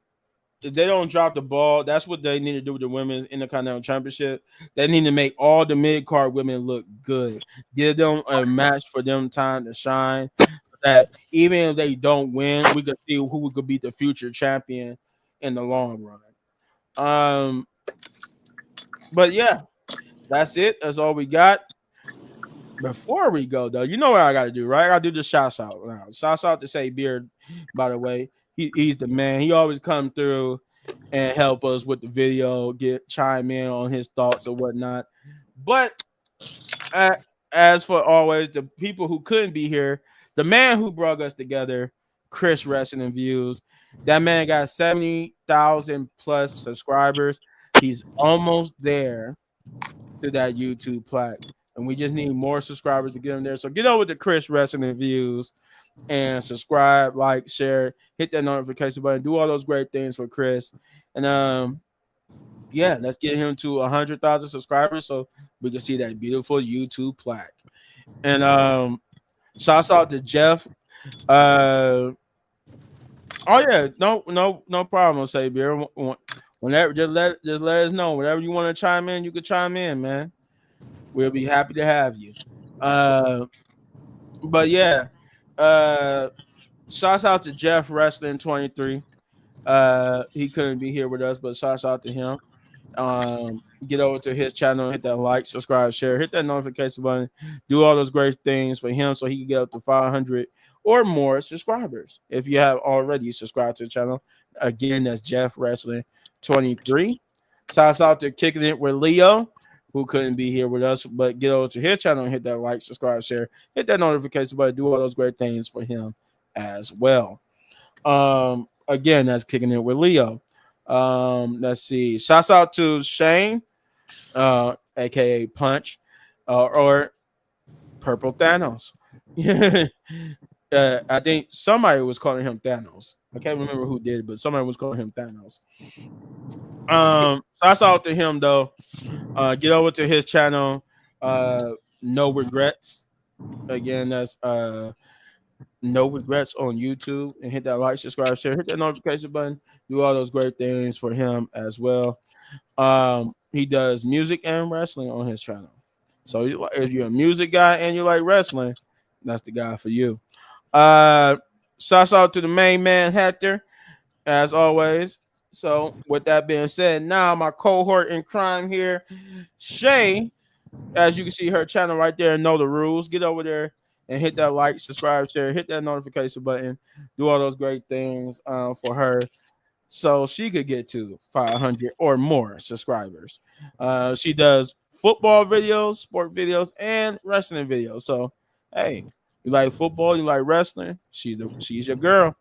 Speaker 1: if they don't drop the ball, that's what they need to do with the women's Intercontinental Championship. They need to make all the mid card women look good. Give them a match for them time to shine. That even if they don't win, we could see who could be the future champion in the long run. Um, but yeah, that's it. That's all we got. Before we go, though, you know what I got to do, right? I got to do the shout out now. Shout out to Say Beard, by the way. He's the man. He always come through and help us with the video, get chime in on his thoughts or whatnot. But uh, as for always, the people who couldn't be here, the man who brought us together, Chris Wrestling Views. That man got 70,000 plus subscribers. He's almost there to that YouTube plaque. And we just need more subscribers to get him there. So get over to Chris Wrestling Views and subscribe, like, share, hit that notification button, do all those great things for Chris. And yeah, let's get him to 100,000 subscribers so we can see that beautiful YouTube plaque. And shouts out to Jeff. Oh yeah, no problem, Sabier. Whenever just let us know. Whenever you want to chime in, you can chime in, man. We'll be happy to have you. Uh, but yeah, uh, shouts out to Jeff Wrestling 23. He couldn't be here with us, but shouts out to him. Get over to his channel, hit that like, subscribe, share, hit that notification button, do all those great things for him so he can get up to 500 or more subscribers. If you have already subscribed to the channel, again, that's Jeff Wrestling 23. Shouts out to Kicking It with Leo, who couldn't be here with us, but get over to his channel and hit that like, subscribe, share, hit that notification button, do all those great things for him as well. Again, that's Kicking It with Leo. Let's see. Shouts out to Shane, aka Punch, or Purple Thanos. I think somebody was calling him Thanos. I can't remember who did, but somebody was calling him Thanos. Shouts out to him though. Get over to his channel. No regrets. Again, that's no regrets on YouTube, and hit that like, subscribe, share, hit that notification button, do all those great things for him as well. He does music and wrestling on his channel. So if you're a music guy and you like wrestling, that's the guy for you. Shouts out to the main man Hector, as always. So with that being said, now my cohort in crime here, Shay, as you can see her channel right there, know the rules. Get over there and hit that like, subscribe, share, hit that notification button, do all those great things for her so she could get to 500 or more subscribers. She does football videos, sport videos, and wrestling videos. So, hey, you like football, you like wrestling, she's your girl.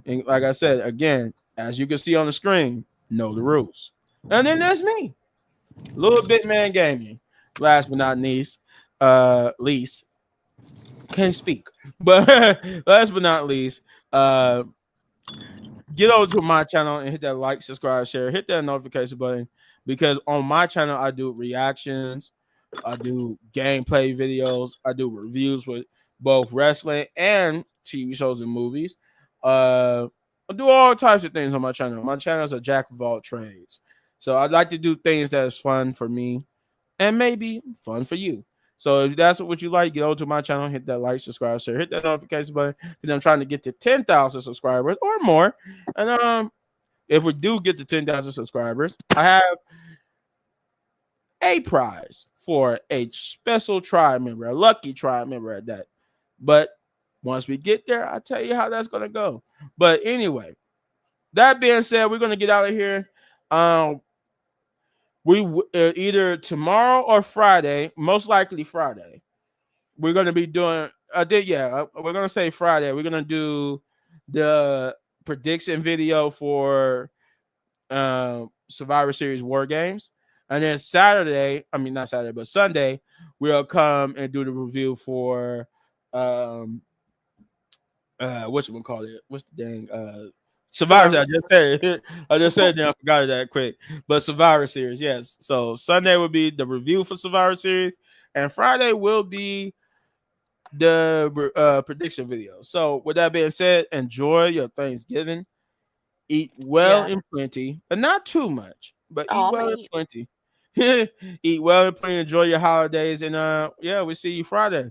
Speaker 1: And like I said, again, as you can see on the screen, know the rules. And then there's me, Little Bit Man Gaming. Last but not least, can't speak. But last but not least, get over to my channel and hit that like, subscribe, share, hit that notification button, because on my channel I do reactions, I do gameplay videos, I do reviews with both wrestling and TV shows and movies. I do all types of things on my channel. My channel is a jack of all trades, so I'd like to do things that's fun for me and maybe fun for you. So if that's what you like, get over to my channel, hit that like, subscribe, share, hit that notification button, because I'm trying to get to 10,000 subscribers or more. And if we do get to 10,000 subscribers, I have a prize for a special tribe member, a lucky tribe member at that. But once we get there, I'll tell you how that's gonna go. But anyway, that being said, we're gonna get out of here. We either tomorrow or Friday, most likely Friday. We're gonna be doing. We're gonna say Friday. We're gonna do the prediction video for Survivor Series War Games, and then Saturday. I mean, not Saturday, but Sunday, we'll come and do the review for what's it call it? What's the dang Survivor. I just said it. I just said it. Then I forgot it that quick. But Survivor Series, yes. So Sunday will be the review for Survivor Series, and Friday will be the prediction video. So with that being said, enjoy your Thanksgiving. Eat well
Speaker 2: Yeah.
Speaker 1: and plenty, but not too much. But eat
Speaker 2: Oh, I'm
Speaker 1: well
Speaker 2: gonna
Speaker 1: and
Speaker 2: eat.
Speaker 1: plenty. Eat well and plenty. Enjoy your holidays, and yeah, we see you Friday.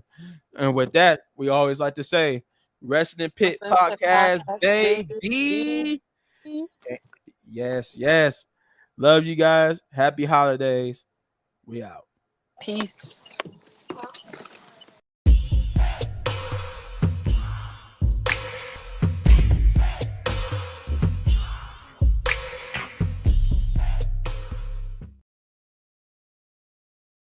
Speaker 1: And with that, we always like to say, Wrestling Pit
Speaker 2: Listen to
Speaker 1: Podcast,
Speaker 2: podcast,
Speaker 1: baby.
Speaker 2: baby.
Speaker 1: Yes, yes. Love you guys. Happy holidays. We out.
Speaker 2: Peace.